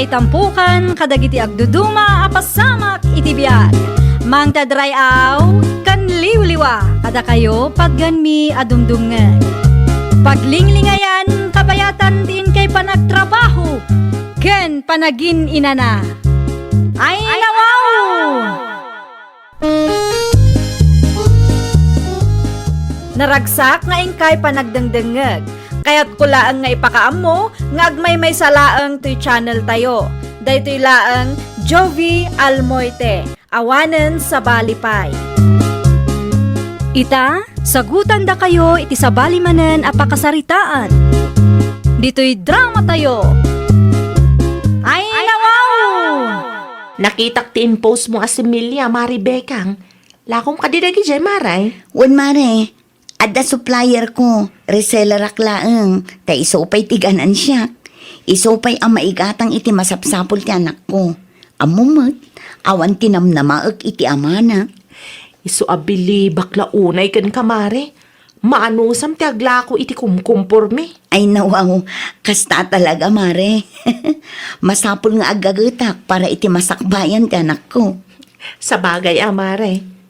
kay tampukan kadagiti agduduma apasamak iti biag. Mang tadrayaw kan liwliwa kada kayo pagganmi adumdumngen. Paglinglingayan kabayatan tin kay panagtrabaho ken panagin inana. Ay nawaw! Naragsak nga ingkay panagdengdengeg. Kaya't kulaang nga ipakaam mo, nga agmay may salaang to'y channel tayo. Daytoy laang Jovi Almoite, awanen sa Balipay. Ita, sagutan da kayo iti sa balimanen apakasaritaan. Dito'y drama tayo. Ay nawaw! Nakitak ti post mo Asimilia, Mari Bekang. Lakom ka dinagi dyan, Maray. Wan mare, adda supplier ko, reseller aklaang, ta isopay tiganan siya. Isopay ang maigatang iti masapsapol ti anak ko. Amumot, awan tinamnamaag iti amana. Isu abili bakla unay kan kamare. Maanusam ti agla ko iti kumkumporme. Ay nawaw, kasta talaga mare. Masapol nga agagetak para iti masakbayan ti anak ko. Sa bagay, Mare.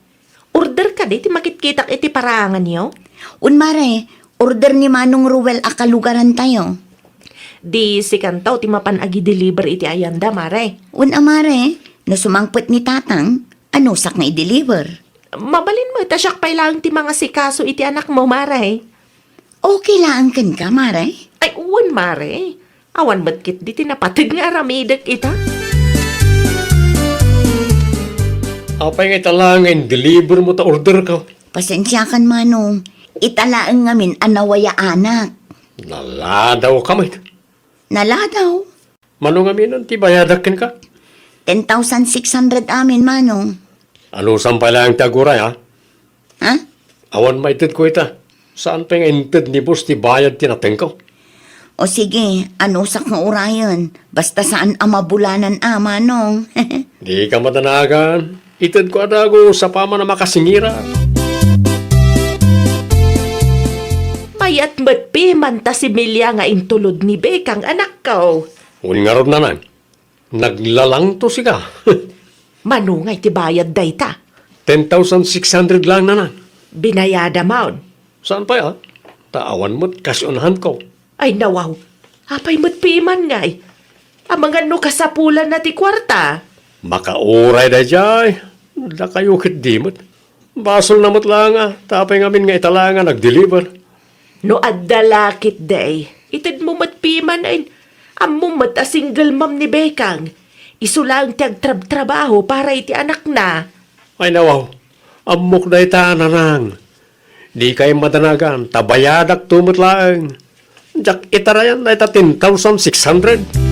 Order ka di, ti makitkitak iti parangan niyo. Un mare, order ni Manong Ruel akalugaran tayo. Di si Kantaw, ti mapanagi deliver iti ayanda, Mare. Un amare, no sumangpet ni tatang, ano sak nga i-deliver? Mabalin mo, tasyak pay lang ti mga sikaso iti anak mo, Mare. Okay lang kan ka, mare? Ay, uwan, Mare. Awan ba't di tinapatid nga aramidek ita? Apay nga italangin, deliver mo ta order ka. Pasensya kan Manong, italaang ngamin anawaya anak. Naladaw ka may. Naladaw, Manong amin ang tibayadakin ka. 10,600 amin Manong. Ano sampay lang taguray ha? Ha? Awan maitid ko ita. Saan pa nga intid ni boss ti bayad tinateng ko? O sige, ano sak nga urayan, basta saan amabulanan Manong. Di ka matanagan. Itid ko adago sa pama na makasingira. Mayat matpi man ta si Milya nga intulod ni Bekang anak ko. Uningarod na nan. Naglalang to siya. Manungay ti bayad dayta. 10,600 lang na nan. Binayada maun. Saan pa ya? Taawan mo't kasyunahan ko. Ay nawaw, apay matpi man ngay. Ang mga no kasapulan na ti kwarta. Makauray da jay. Da kayo kitdimot. Basol namot lang tapay ngamin nga italanga nag-deliver. No adalakit day, itid mo matpiman ay amo mat a single mom ni Bekang. Isu lang ti agtrab-trabaho para iti anak na. Ay nawaw, amok da ita nanang. Di kayo madanagan, tabayadak tumot lang. Jak itarayan da ita 10,600.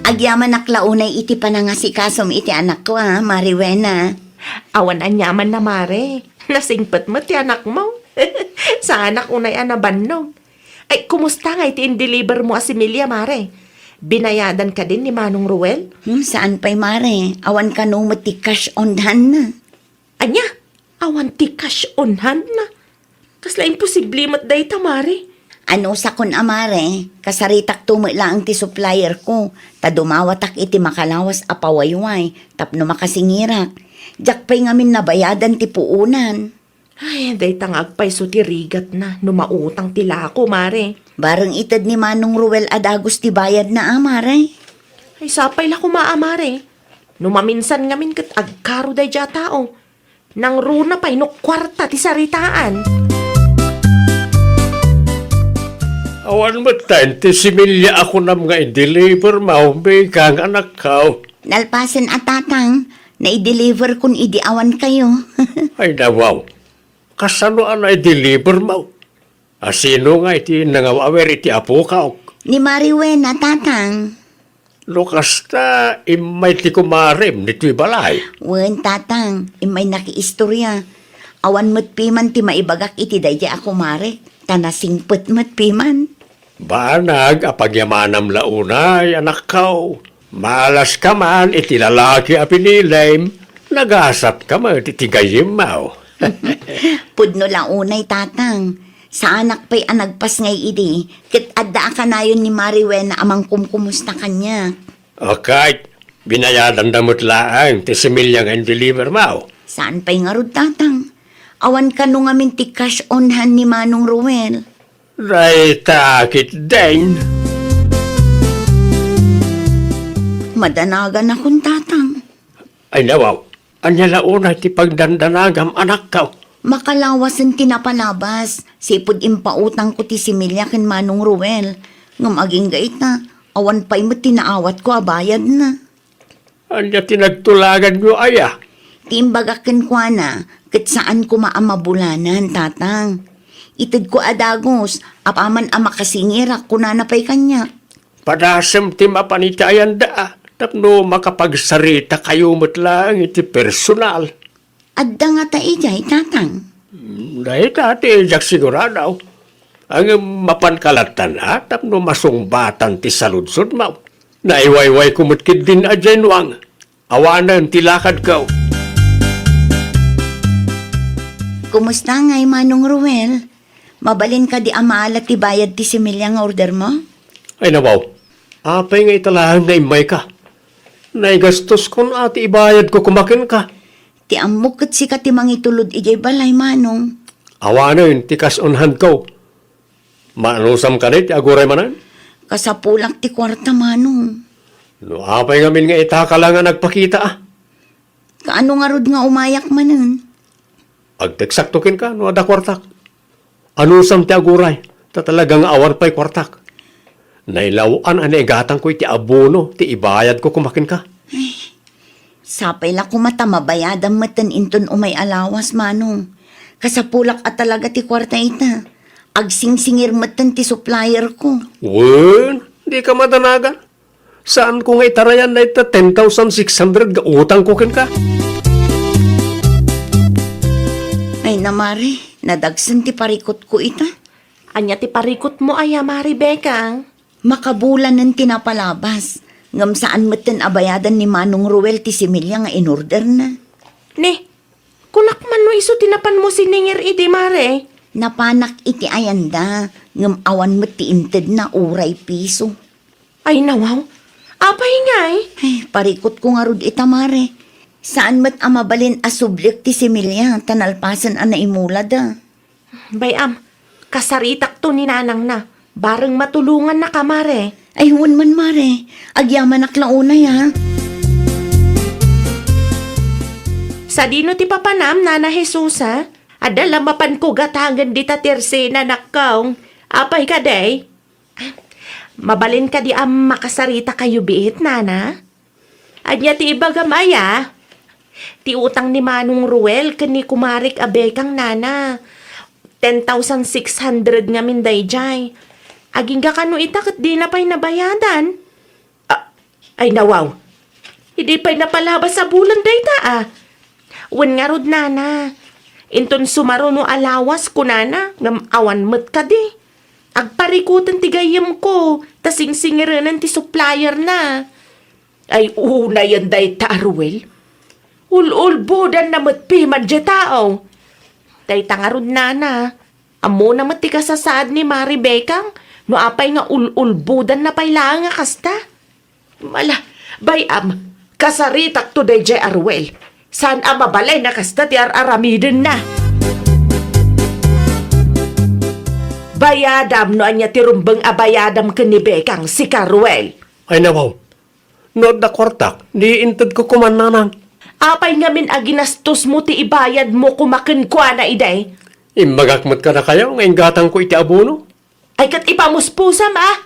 Agyaman naklaunay iti panangasikasom iti anak ko Mariwena. Awan anyaman na Mare, nasingpet mo ti anak mo. Sa anak unay anabannog. Ay, kumusta nga iti in-deliver mo Asimilia, Mare? Binayadan ka din ni Manong Ruel? Saan pa'y mare, awan ka no mati cash on hand na. Anya, awan ti cash on hand na. Kasla imposible mat dayta, Mare. Ano sa kun amare, kasaritak tumo lang ti supplier ko, ta dumawatak iti makalawas apawayway, tapno makasingirak. Jak pa'y ngamin nabayadan ti puunan. Ay, dayta nga agpay so ti rigat na, numautang tila ako, Mare. Bareng itad ni Manong Ruel adagos ti bayad na amare. Ay, sapay la ko maamare. Numaminsan ngamin kat agkaro day dya tao. Nang runa pa'y no kwarta ti saritaan. Awan mo ti similya ako nam nga i-deliver maumbi kang anak ka. Nalpasan at tatang, na i-deliver kun idiawan kayo. Ay nawaw, kasano na i-deliver mo? Asino nga iti nangawawer iti apo ka? Ni Mariwena tatang. Lukas ta imay ti kumarem nito'y balay. Wen tatang, imay nakiistorya. Awan mo't piman ti maibagak iti dayja ako mare. Tanasingpet mo't piman. Banag apagyamanam launay anak kao. Malas ka man iti lalaki a pinilaym. Nagasat ka man iti tigayim mo. Pudno lang unay tatang. Sa anak pa'y anagpas ngay idi, kit adda ka na yun ni Mariwen na amang kumusta kanya. Okay, binayadan damot laang ti similyang ang deliver mo. Saan pa'y nga rod, tatang? Awan ka nung amin ti cash on hand ni Manong Ruel. Ray takit din. Madanagan akong tatang. Ay nawaw, anya launa ti pagdandanagam anak ka. Makalawasan tinapalabas. Sipod impautang ko ti similya ken Manong Ruel. Ngam aging gait na. Awan pa'y mo tinaawat ko abayad na. Anya tinagtulagan nyo aya. Tiimbagaken kwa na, kat saan ko maamabulanan, tatang. Itid ko adagos, apaman ama kasingira, kunanapay kanya. Padasem ti mapanitayan da. Tapno makapagsarita kayo mo't lang iti personal. Adda nga ta ijay, tatang. Dahil dati, jak sigurado. Ang mapankalatan na, tapno masungbatan ti saludsod mo. Naiwayway kumutkid din adyan wang. Awanan ti lakad ka. Kumusta ngay, Manong Ruel? Mabalin ka di amaala ti bayad ti similya nga order mo? Ay nawaw, apay nga italahan na imay ka. Naigastos ko na ati ibayad ko kumakin ka. Ti amok kat si ti mangitulod ijay balay, Manong. Awanan, ti cash on hand ko. Manusam ka nit, aguray manan. Kasapulak ti kwarta, Manong. No, apay ngamin nga itaka lang nga nagpakita ah. Kaano nga rod nga umayak manan? Agteksaktukin ka, no ada kwartak. Anusam ti aguray, ta talagang awan pa'y kwartak. Nailawan ani igatang ko iti abono, ti ibayad ko kumakin ka. Sapay la kumata mabayadang matan inton umay alawas, Manong. Kasapulak at talaga ti kwarta ita. Agsingsingir matan ti supplier ko. Wen, di ka madanagan. Saan ko nga itarayan na ita 10,600 ga utang ko kin ka? Ay namari, nadagsan ti parikot ko ita. Anya ti parikot mo aya, Mari Bekang. Makabulan ng tinapalabas. Ngam saan matan abayadan ni Manong Ruel ti similya nga inorder na. Ne, kunakman no iso tinapan mo siningir idi, Mare. Napanak iti ayanda. Ngam awan mo ti inted na uray piso. Ay nawaw, apay ngay. Ay, parikot ko nga rod ita, Mare. Saan mat amabalin asublik ti similya, tanalpasan ang naimula da. Bayam, kasaritak to ni nanang na. Bareng matulungan na ka, Mare. Ay, huwan man, Mare. Agyaman aklaunay, ha? Sa dino ti papanam, Nana Jesus, ha? Adala mapan ko gatangan di ta tersena nakkaw. Apay ka, day? Mabalin ka di makasarita kayo biit, Nana? Anya ti ibagamaya. Ti utang ni Manong Ruel kani kumarik abekang, Nana. 10,600 nga minday jay. Aging ka kano itakot di na pa'y nabayadan. Ay nawaw. Hindi pa'y napalabas sa bulan day ta ah. Wan nga rod, Nana. Inton sumaro no alawas ko, Nana. Ngam awan mat ka di. Agparikutan ti gayam ko. Tasing-singiranan ti supplier na. Ay una yan day ta, Ruel. Ul-ul-budan na matpiman dya tao. Day tangarod, Nana. Amo na mati kasasaad ni Mari Bekang. No apay nga ul-ul-budan na payla nga kasta. Mala, bayam, kasaritak to day jay Ruel. Saan mabalay na kasta ti aramidin na. Bayadam no anya ti rumbang abayadam ka ni Bekang si Ruel. Ay nawaw, no da kwartak, di inted ko kumananang. Apay nga min aginastos mo ti ibayad mo kumakin kwa na iday. Imbagakmat ka na kayo, ngayon gatang ko iti abono. Ay kat ipamuspusam ah.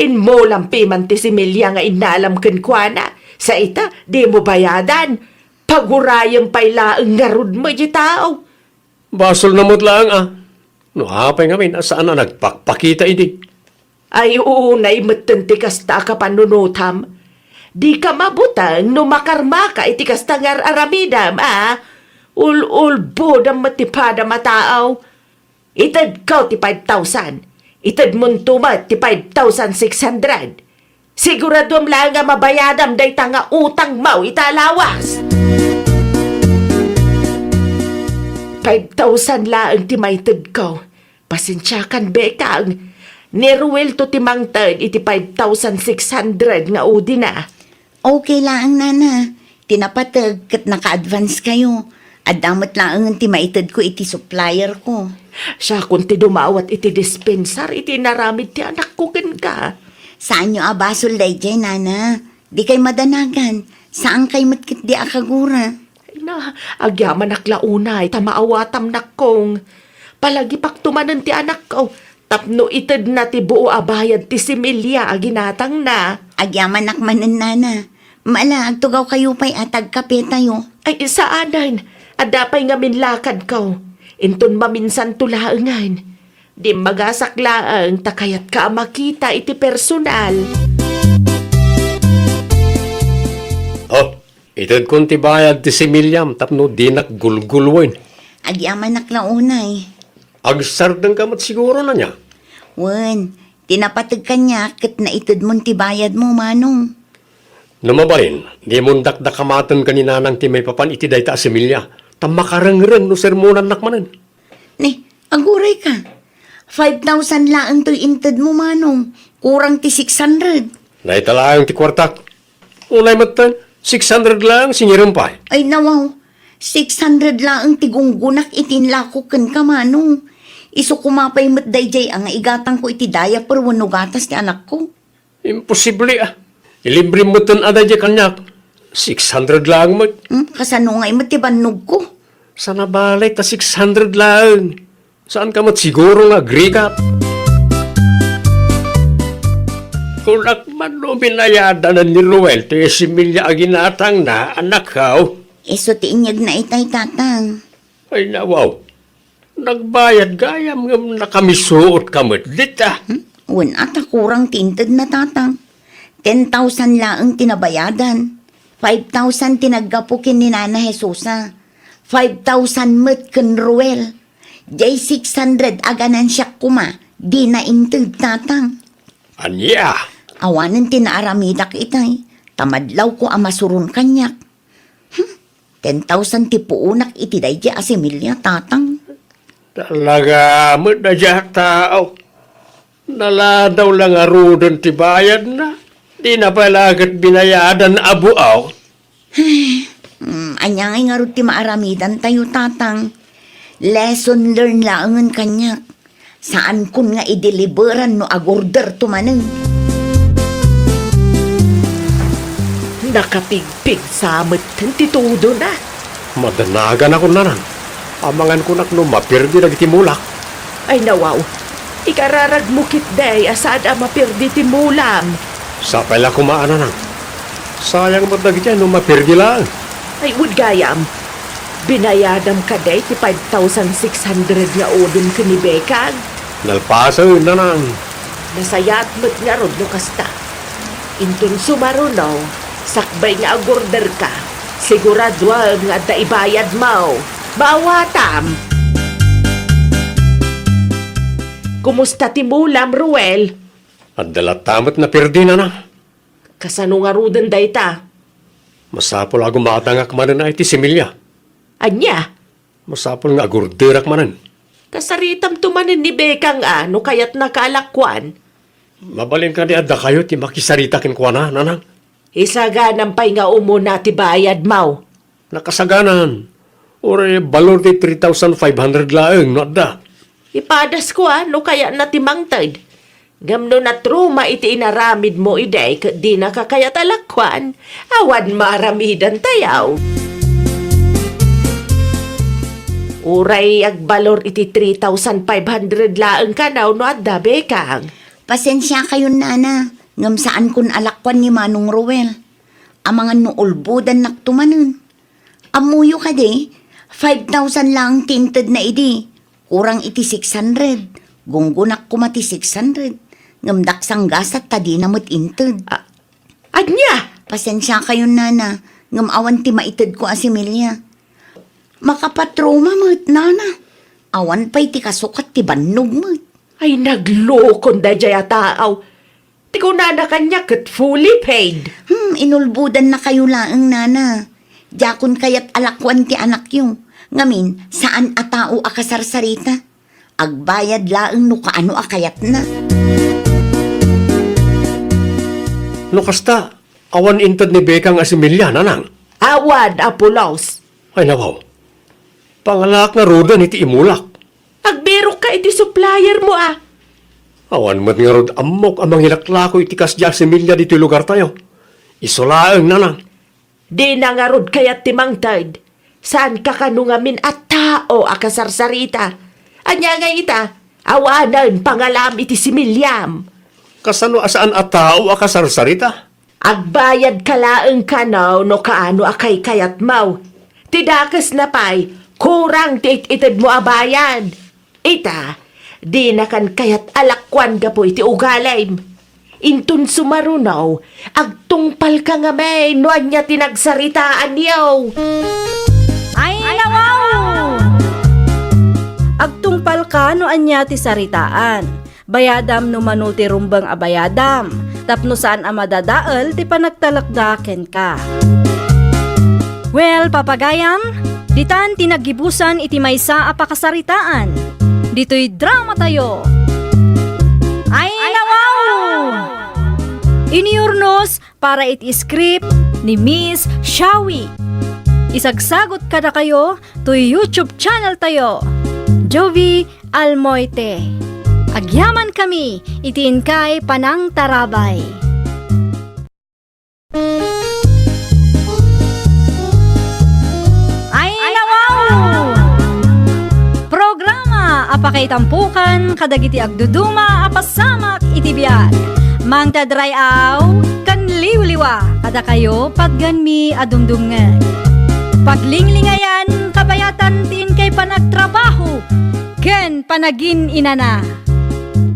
In mo lampi man ti similya nga inalam ken kwa na. Sa ita, di mo bayadan. Pagurayang paylaang ngarud mo di tao. Basol na mo't lang ah. No apay ngamin, saan na nagpakpakita idi. Ay unay matanti kasta ka panunutam. Di ka mabutang no makarma ka iti kasta ngar aramidam ah. Ul-ul bodam matipada mataaw. Itad ka ti 5,000. Itad muntumat ti 5,600. Siguradom lang nga mabayadam day tanga utang mau italawas. 5,000 laang ti maitad ko. Pasensya kan Bekang. Ni Ruel to timangtad iti 5,600 nga udi na. Okay lang, nana. Tinapatag kat naka-advance kayo. At damat lang ang ti maitad ko iti supplier ko. Siya kung ti dumawat iti dispensar, iti naramid ti anak ko ken ka. Saan nyo abasol dayjay, nana? Di kay madanagan. Saan kay matkit di akagura? Ay na, agyaman aklaunay, tamaawatam nakong. Palagi paktumanan ti anak ko. Tapno itad na ti buo abayad ti similya aginatang na. Agyaman nakmanan, nana. Maala, agtugaw kayo pa'y atag kape tayo. Ay saanan, adapay nga minlakad ko. Inton maminsan tulaangan. Di magasaklaan, takayat ka makita iti personal. Oh, itad kong tibayad ti si Miliam tapno di nakgulgulwoin. Agyaman naklaunay. Agsardang kamot siguro na niya. Wen, tinapatag ka niya kat na itad mong tibayad mo, manong. Namabalin, di mong dakdakamatan kanina nang ti may papan iti dayta si Milya. Tamakarangrang no sermonan nakmanan. Ni, aguray ka. 5,000 lang to'y intad mo, manong. Kurang ti 600. Naitalaan ti kwartak. Unay matan, 600 lang sinyiram pa. Ay nawaw, 600 lang ang tigunggunak itinlako ken ka, manong. Iso kumapay mat dayjay ang igatang ko iti daya per wano gatas ti anak ko. Imposible ah. Ilibre mo tan aday di kanyak. 600 lang mo. Kasano nga mat tibanog ko. Sana balay ta 600 lang. Saan ka mat siguro nga agree ka? Kung akman no binayada na ni Ruel to si Milya aginatang na anak kaw. Iso ti inyag na itay tatang. Ay nawaw. Nagbayad gayam ng nakamisuot kamot dita. Wen ata kurang tintad na tatang. 10,000 lang ang tinabayadan. 5,000 tinaggapukin ni Nana Jesusa. 5,000 met ken Ruel. Jay 600 aganan siya kuma. Di na intad tatang. Anya. Awanan tinaaramidak itay. Tamadlaw ko amasurun kanyak. 10,000 ti puunak iti dayjay asimilya tatang. Talaga mo na dya tao. Naladaw lang arudan ti bayad na. Di na palagat binayadan abuaw. Anyangay nga rin ti maaramidan tayo tatang. Lesson learned laangan kanyak. Saan kun nga i-deliveran no agorder tumaneng. Nakapigpig samot titudo na. Madanagan ako nanan. Amangan ko nakno mapirdi na gitimulak. Ay nawaw, ikararag mukit day asad ang mapirdi ti mulam. Sapay lang kumaana na. Sayang mo dagiti no mapirdi lang. Ay gayam, binayadam ka day ti 5,600 nga odon ka ni Bekag. Nalpasaw na nang. Nasayat mo't nga rod no kasta. Intun sumarunaw, sakbay nga agorder ka. Sigurado nga daibayad mo. Bawatam! Kumusta ti mulam, Ruel? At dalatamot na pirdi na na. Kasano nga rudan dayta? Masapol ako matangak manan ay ti similya. Anya? Masapol nga agurdirak manan. Kasaritam tumanin ni Bekang no kayat nakalakwan. Mabalin ka di adda kayo ti makisaritakin ko na, nanang. Isaganang pa'y nga umuna ti bayad mau. Nakasaganan. Ore balor ti 3,500 laeng no adda. Ipadas ko no kaya natimangtad. Gamno na truma iti inaramid mo iday kat di nakakayat alakwan. Awan maramidan tayaw. Uray agbalor iti 3,500 laeng kanaw no adda Bekang. Pasensya kayo, nana. Ngam saan kun alakwan ni Manong Ruel. Amangan no ulbudan naktumanon. Amuyo ka di, 5,000 lang tinted na idi. Kurang iti 600. Gunggunak kumati 600. Ngam daksang gasat tadi na mo't inted. Anya? Pasensya kayo, nana. Ngam awan ti maitid ko asimilya. Makapatroma mo't, nana. Awan pa'y ti kasukat ti bannog mo't. Ay naglokon da jaya taaw. Ti ko na kanya kat fully paid. Inulbudan na kayo laang, nana. Jakon kayat alakwan ti anak yung. Ngamin, saan atao akasarsarita? Agbayad laeng no kaano akayat na. No kasta, awan intad ni Bekang asimilya, nanang. Awad, Apulos. Ay nawaw. Pangalak na rodan iti imulak. Agbiro ka iti supplier mo ah. Awan mat nga rod amok amang hilaklako iti kasya asimilya dito lugar tayo. Isolaang, nanang. Di na nga rod kayat timangtad. Saan ka kanungamin at tao akasarsarita? Anya nga ita, awanan pangalam iti si Milyam. Kasano asaan at tao akasarsarita? Agbayad ka laeng kanaw no kaano akay kayat mau. Tidakas na pay, kurang ti itid mo abayan. Ita, di na kan kayat alakwan ka po iti ugalim. Intun sumarunaw, agtungpal ka nga may, no anya tinagsaritaan yaw. Ay, nawaw! Agtungpal ka no anya ti saritaan. Bayadam no manuti rumbang abayadam. Tapno saan amadadaal ti panagtalakdaken ka. Well, papagayam, ditan tinagibusan iti maysa a pakasaritaan. Dito'y drama tayo. Ay, nawaw! Iniurnos para iti script ni Miss Shawi. Isagsagot kada kayo to YouTube channel tayo, Jovi Almoite. Agyaman kami, itiin kay Panang Tarabay. Ay, nawaw! Programa apakay tampukan kadagiti agduduma apasamak iti biag. Mang tadrayaw kan liwliwa kada kayo pagganmi adumdungan. Paglinglingayan kabayatan tin kay panagtrabaho ken panagin inana.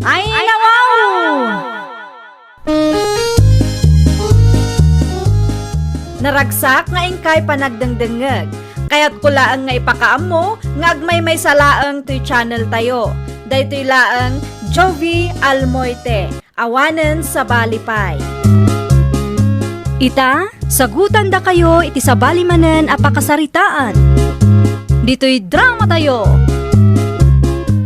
Ay, nawaw! Naragsak nga ingkay panagdengdengeg. Kaya't kulaan nga ipakaam mo nga agmay may salaang to'y channel tayo. Daytoy laang Jovi Almoite. Awanen sa Balipay. Ita, sagutan da kayo iti sabali manen apakasaritaan. Dito'y drama tayo.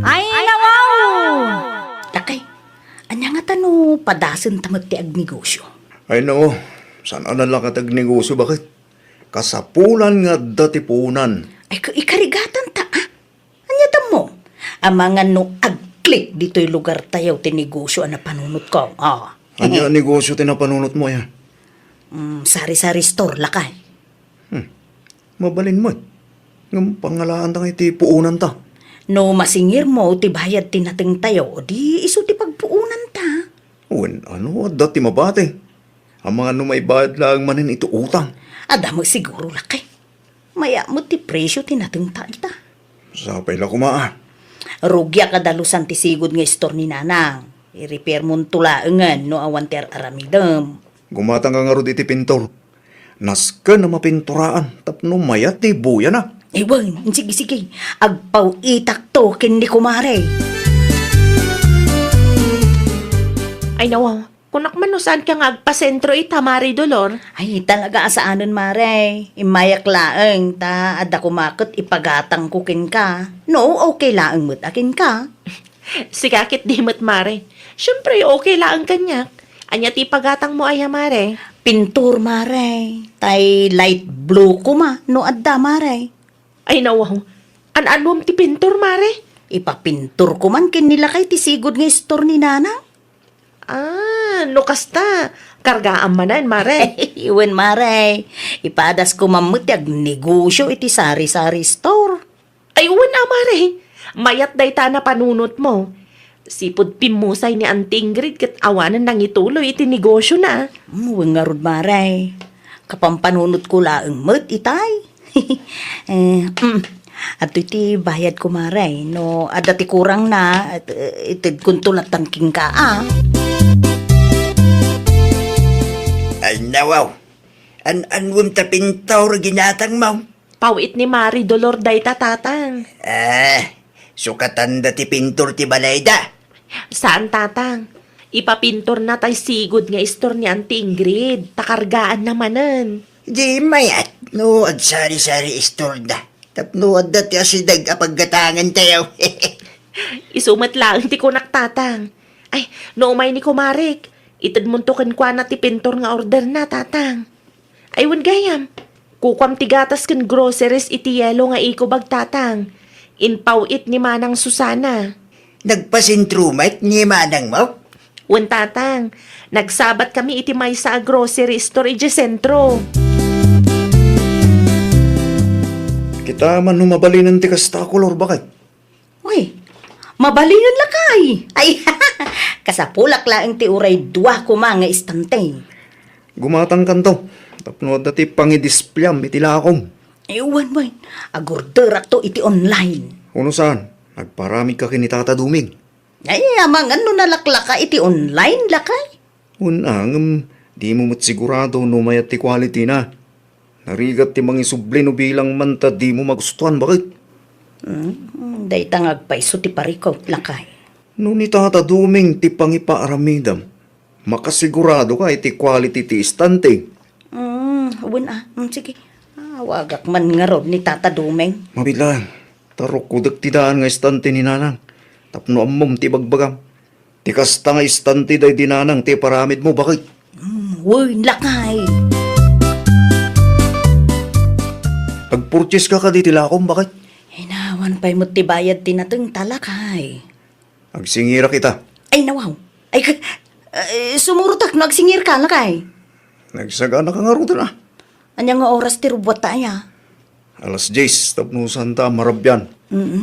Ay, nawaw! Takay, anya nga tano padasen tamat ti agnegosyo. Ay no, saan na lang katag negosyo? Bakit? Kasapulan nga dati punan. Ay, ikarigatan ta, ah. Anya ta mo? Amangan no agklik dito'y lugar tayo ti negosyo na panunot ko. Ah. Anya negosyo tinapanunot mo ya? Sari-sari store lakay. Mabalin mo. Ng pangalaan ta nga iti puunan ta. No masingir mo ti bayad tinating tayo, di iso ti pagpuunan ta. Uwan, ano, dati mabate. Ang mga may bayad lang manin ito utang. Ada mo siguro lakay. Maya mo ti presyo tinating ta ita. Sapay la kumaa. Rugya kadalusan ti sigod nga store ni nanang. I-repair mo tulaengan no awan ti aramidem. Gumatang ka nga ro iti pintor. Naska na mapinturaan. Tapno mayat ni buya na. Ewan, sige. Agpaw itak to kindi kumare. Ay nawaw, kunak man no saan ka nga agpasentro ita, Mari Dolor. Ay, talaga asaanon mare. Imayak laeng ta adda kumakot ipagatang kukin ka. No, okay laeng mo't akin ka. Sikakit di mo't, Mare. Siyempre, okay lang ang kanyak. Anya ti pagatang mo ay, Mare. Pintur mare. Tay light blue ko ma. No adda mare. Ay nawaw, an-anom ti pintor, Mare. Ipapintur ko man kin nila kay tisigod nga store ni nana. Ah, no kasta. Kargaan manan, Mare. Iwan mare. Ipadas ko mamutag negosyo iti sari-sari store. Ay, uwan Mare. Mayat day ta na panunot mo. Sipod pimusay ni Auntie Ingrid kat awanan nang ituloy iti negosyo na. Muwing nga rod mare. Kapampanunot ko laeng mo't itay. At iti bayad ko mare. No, adati kurang na. At itid kuntulat tangking ka ah. Ay nawaw, an-anwam ta pintor ginatang mo. Pawit ni Mari Dolor day tatang. Sukatan da ti pintor ti balayda. Saan tatang? Ipapintor na tay sigod nga istor ni Auntie Ingrid. Takargaan namanan. Di mayat, no ad sari-sari istor da. Tapno ad da ti asidag apaggatangan tayo. Isumat lang ti kunak tatang. Ay, noomay ni kumarik. Itad mo to kwa na ti pintor nga order na tatang. Ay, wan gayam. Kukwam ti gatas kan groceries iti yelo nga iko bag tatang. Inpaw it ni Manang Susana. Nagpasintrumat ni Manang mo? Wan tatang, nagsabat kami iti may sa grocery store iti sentro. Kita man humabalinan ti kastakulor bakit? Uy, mabali yun lakay. Ay, kasapulak laang ti uray dua ko mga istante. Gumatang kanto. Tapno dati pangidisplayam iti lakom. Ewan mo, agorderak to iti online. Uno saan? Nagparami ka kinitata duming. Ay, amang ano nalaklak ka iti online lakay. Unang, di mo sigurado no mayat ti quality na. Narigat ti mga isubli no bilang manta di mo magustuhan, bakit? Day tangag paiso ti pariko lakay. No ni tata duming ti pangipaaramidam. Makasigurado ka iti quality ti istante. Sige. Wagak man nga rod ni Tata Dumeng. Mabilang, tarok kudak ti daan nga istante ni nanang. Tapno ammom ti bagbagam. Ti kasta nga istante day dinanang ti paramid mo, bakit? Uy, lakay. Pag-purchase ka di tilakom, bakit? Hinawan pa'y mo ti bayad tinateng talakay. Agsingira kita. Ay, nawaw. Ay, sumurutak nagsingir ka lakay. Nagsagana ka nga ruta na. Anyang nga oras ti rubwat tayo. Alas 10, tapno santa marabyan.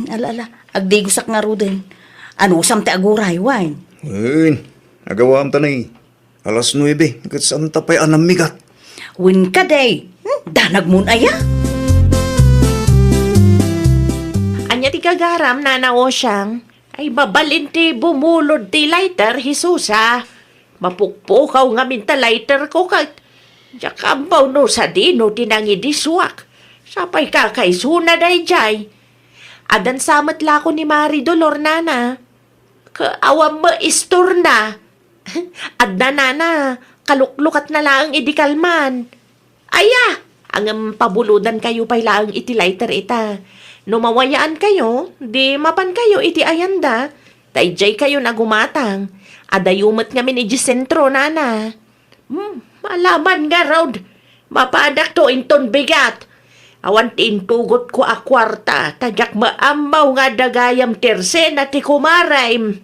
Ala. Agdigusak nga ro din. Ano sam ti aguray, wine? Ayun, nagawam ta na eh. Alas 9, kat santa pa'y anamigat. Win ka day. Danag mo na ya. Anya ti kagaram na naosyang. Ay babalin ti bumulod ti lighter, Hisusa. Mapukpukaw nga minta lighter ko kat. Jakampaw no sa dino tinangi diswak. Sapay kakaisuna day jay. Adan samat lako ni Mari Dolor nana. Kaawam mo istor na. Adda nana, kaluklukat na lang idikalman. Aya, ang pabuludan kayo pay lang iti lighter ita. No mawayaan kayo, di mapan kayo iti ayanda. Tayjay kayo na gumatang. Adayumat nga min iti sentro nana. Malaman nga road. Mapadak to inton bigat. Awan tintugot ko a kwarta. Tadyak maamaw nga dagayam terse na ti kumaraym.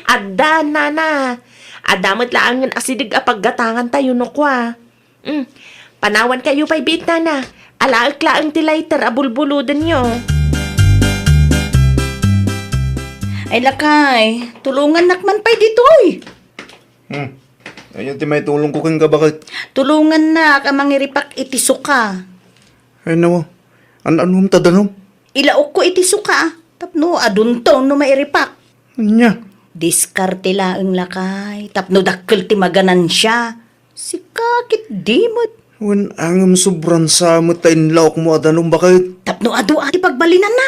Adda na. Adamat laangan asidig a paggatangan tayo no kwa. Panawan kayo pa'y bit na. Alaak laang ti lighter a bulbuludan nyo. Ay, lakay. Tulungan nakman pa'y ditoy. Ayun ti may tulong ko kang bakit? Tulungan na ka mangiripak iti suka. Ay nawa, anong tadanom? Ilaok ko iti suka. Tapno adunto no mairipak. Anya? Diskarte laeng lakay. Tapno dakkel ti maganan siya. Sikakit dimot. Wan angam sobrang samot tayo laok mo adanom bakit? Tapno adu ati pagbalinan na.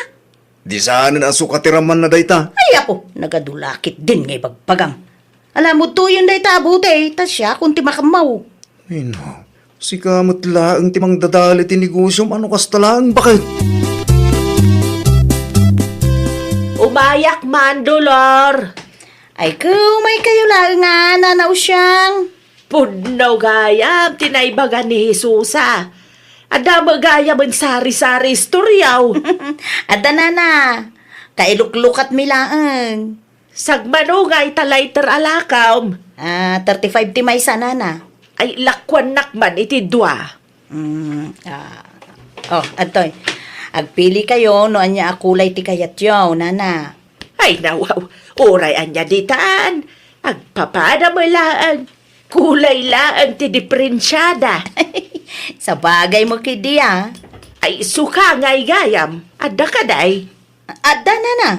Di saan na asukatiraman na dayta. Ay ako, nagadulakit din ngay pagpagang. Alam mo to yun day tabute, tas siya kung ti makamaw. Ay no, si kamot laang timang dadali tinegosyo, ano kasta laang bakit? Umayak man, Dolor. Ay may kayo lang nga, nanaw siyang. Pudnaw gayam, tinaybagan ni Hisusa. Ada magayam ang sari-sari istoryaw. Ada na, kailuklukat milaan. Sagmanungay talayter alakam. 35 ti may sana na. Ay lakwan nakman iti dua. Atoy. Agpili kayo no anya akulay ti kayat yaw, nana. Ay nawaw, oray anya ditaan. Agpapada mo laan. Kulay laan ti diferensyada. Sa bagay mo kidiya. Ay suka ngay gayam. Ada ka day. Adda na.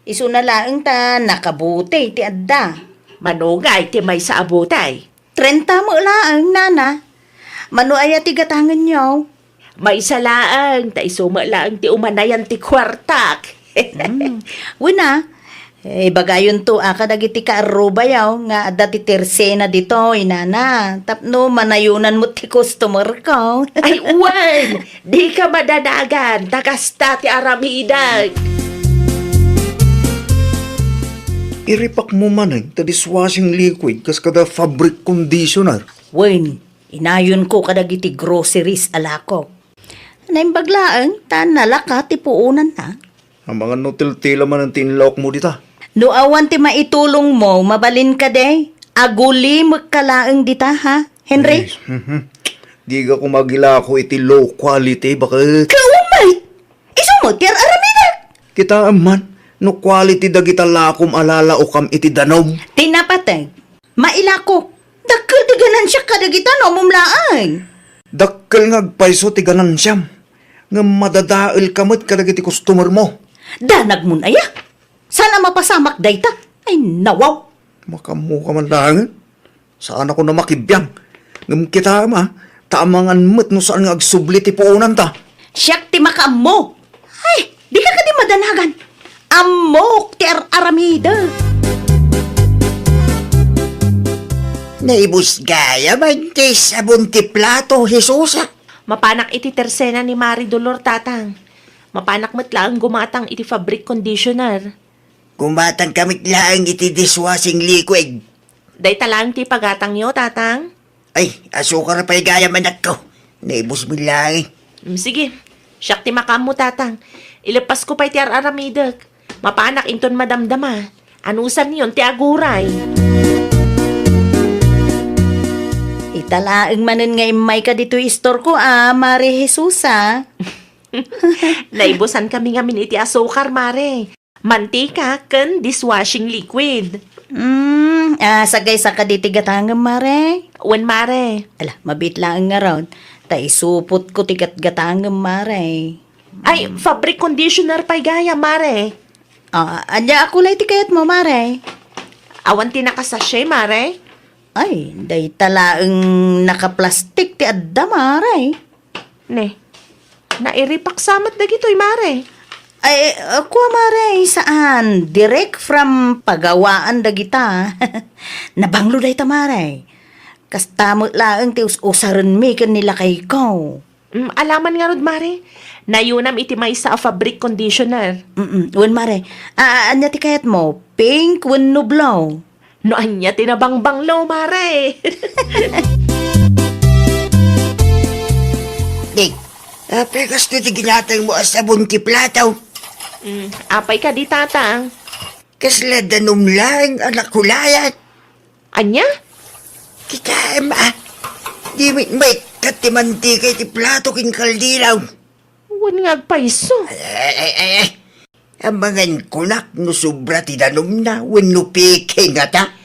Isu na laeng ta nakabuti ti adda. Manungay ti may sa abutay. 30 mo laeng, nana. Mano aya ti gatangan nyo. May salaang, ta isumalaang ti umanayan ti kwartak. Wina, bagayon to dagiti kaaruba yaw nga adda ti tersena dito, inana. Tapno manayunan mo ti customer ko. Ay, uwan! Di ka madanagan, takasta ti aramidag. Iripak mo man ta dishwashing liquid kas kada fabric conditioner. Wen, inayon ko kadagiti groceries alako. Naim baglaang, tan nalaka ti puunan na. Ang mga nutil-tila man ang tinlawak mo dita. No awan ti maitulong mo, mabalin ka de. Aguli magkalaang dita ha, Henry? Di ka kumagila ako iti low quality, bakit? Kaumay! Isumot, yar aramida! Kita man, no quality dagita lakom alala o kam iti danom. Tinapatay, mailako. Dakil ti ganan siya kadagita no mumlaan. Dakkel ngagpaiso ti ganan siyam. Nga madadail kamot kadagiti customer mo. Danag mo na ya. Sana mapasamak dayta. Ay nawaw. Makamu ka man lang. Saan ako na makibiyang? Ngam kita ma, tamangan mo't no saan nga agsubli ti puunan ta. Siyak ti makaammo. Ay, di ka di madanagan. Amok ti aramida. Naibus gaya man ti sabon ti plato, Jesusa. Mapanak iti tersena ni Mari Dolor tatang. Mapanak matlang gumatang iti fabric conditioner. Kumatang kamit lang iti dishwashing liquid. Day talang ti pagatang yo tatang. Ay, asukar pa'y gaya manak ko. Naibus mo lang. Sige, siyak ti makam mo tatang. Ilipas ko pa'y ti aramidag. Mapanak inton madamdama. Anusan niyon ti aguray. Italaang manen nga imay ka dito istor ko Mari Jesusa. Naibusan kami ngamin iti asukar, Mare. Mantika ken dishwashing liquid. Sagay sa kaditigatangam, Mare. Wen, Mare. Ala, mabit lang nga raw. Taisupot ko tigat-gatangam, Mare. Ay, fabric conditioner pa'y gaya, Mare. Anya ako lay ti kayat mo, Mare. Awan ti nakasashe, Mare. Ay, day talaang nakaplastik ti adda, Mare. Ne, nairipak samat na gito'y, Mare. Ay, ako, Mare, saan? Direct from pagawaan dagita. Nabanglo day ta, Mare. Kastamot lang ti usaran mi kan nila kay ko. Alaman nga rod, Mare. Nayunam iti may sa fabric conditioner. Wen, Mare. Anya ti kayat mo? Pink wen no blow. No anya tinabangbanglo, Mare. Dik, pekas to ti ginatang mo sabon ti plato. Apay ka di, tatang. Kasla danom lang anak kulayat. Anya? Kita ma, di may katimantika ti plato king kaldilaw. Wan nga agpaiso. Ay. Amangan kunak no sobra ti danom na, wano peke nga ta.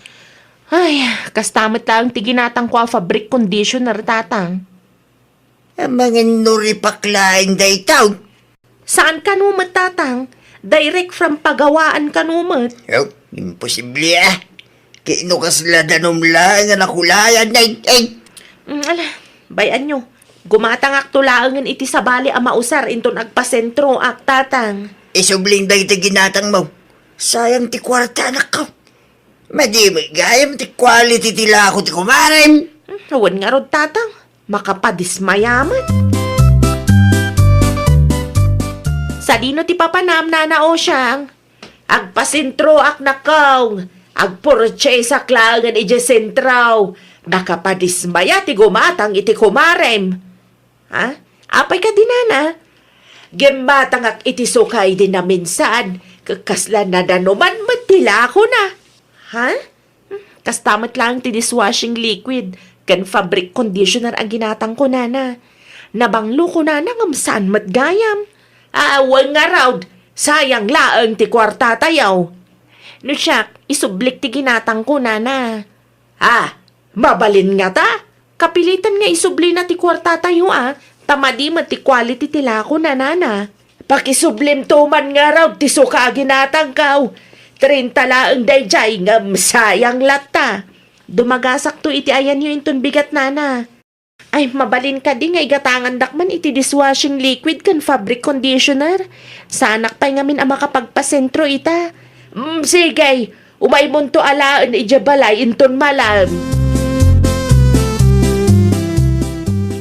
Ay, kastamit lang ti ginatang ko a fabric conditioner, tatang. Amangan no ripaklain day taw. Saan kanumat, tatang? Direct from pagawaan kanumat. Oh, imposible Kino kasla danom lang anak kulayan ay. Ala, bayan nyo. Gumatang aktulaangan iti sabali a mausar inton agpasentro ak, tatang. Isubling day ti ginatang mo. Sayang ti kwarta anak ko. Madi gayam ti quality ti lako ti kumarim. Awan nga rod, tatang. Makapadismayaman. Sa dino ti papanam na o siyang. Agpasentro ak nakaw. Agpurchase ak langan iti sentraw. Nakapadismaya ti gumatang iti kumarem. Ha? Apay ka dinana? Gembatang ak iti sukay din na minsan. Kakaslan na danuman matila ko na. Ha? Kastamat lang ti dishwashing liquid. Kan fabric conditioner ang ginatang ko, nana. Nabanglo ko, nana, ngam saan matgayam. Awal nga raw, sayang laang ti kwarta tayaw. No siya, isublik ti ginatang ko, nana. Mabalin nga ta. Kapilitan nga isubli na ti kwarta tayo, Tamadi man ti quality ti lako, nana. Pakisublim to man nga raw, ti suka ginatang kaw. 30 laang dayjay ngam sayang lata. Dumagasak to iti ayan yung inton bigat, nana. Ay, mabalin ka di nga igatangan dakman iti dishwashing liquid kan fabric conditioner. Sanak pa'y ngamin ang makapagpasentro ita. Sige, umay mon to alaan ijabalay inton malam.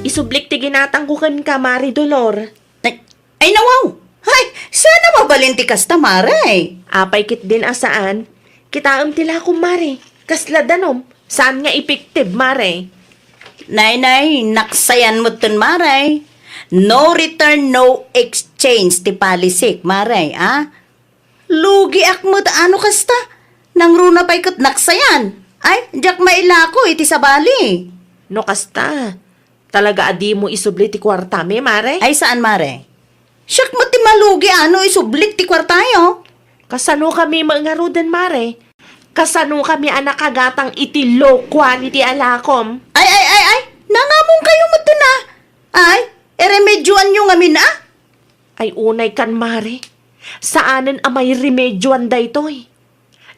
Isublik ti ginatang ko kan ka, Mari Dolor. Ay nawaw! Hay, sana mabalinti kas ta, Mare. Apay kit din asaan. Kitaam tila ko, Mare. Kasla danom. Saan nga effective, Mare? Nay, naksayan mo tun, Maray. No return, no exchange, ti palisik, Maray, ah? Lugi ak mo, ano kasta? Nang runa pa'y kat naksayan. Ay, jak mailako, iti sabali. No kasta. Talaga adi mo isubli ti kwartami, Mare? Ay, saan, Maray? Siyak mo ti malugi, ano, isublik ti kwartayo. Kasano kami mga rudan, Mare? Kasano kami anak agatang iti low quality alakom? Ay, nangamong kayo mo to na. Ay, eremedyoan nyo ngamin, ah? Ay unay kan, Mare. Saanen amay remedyoan da ito'y?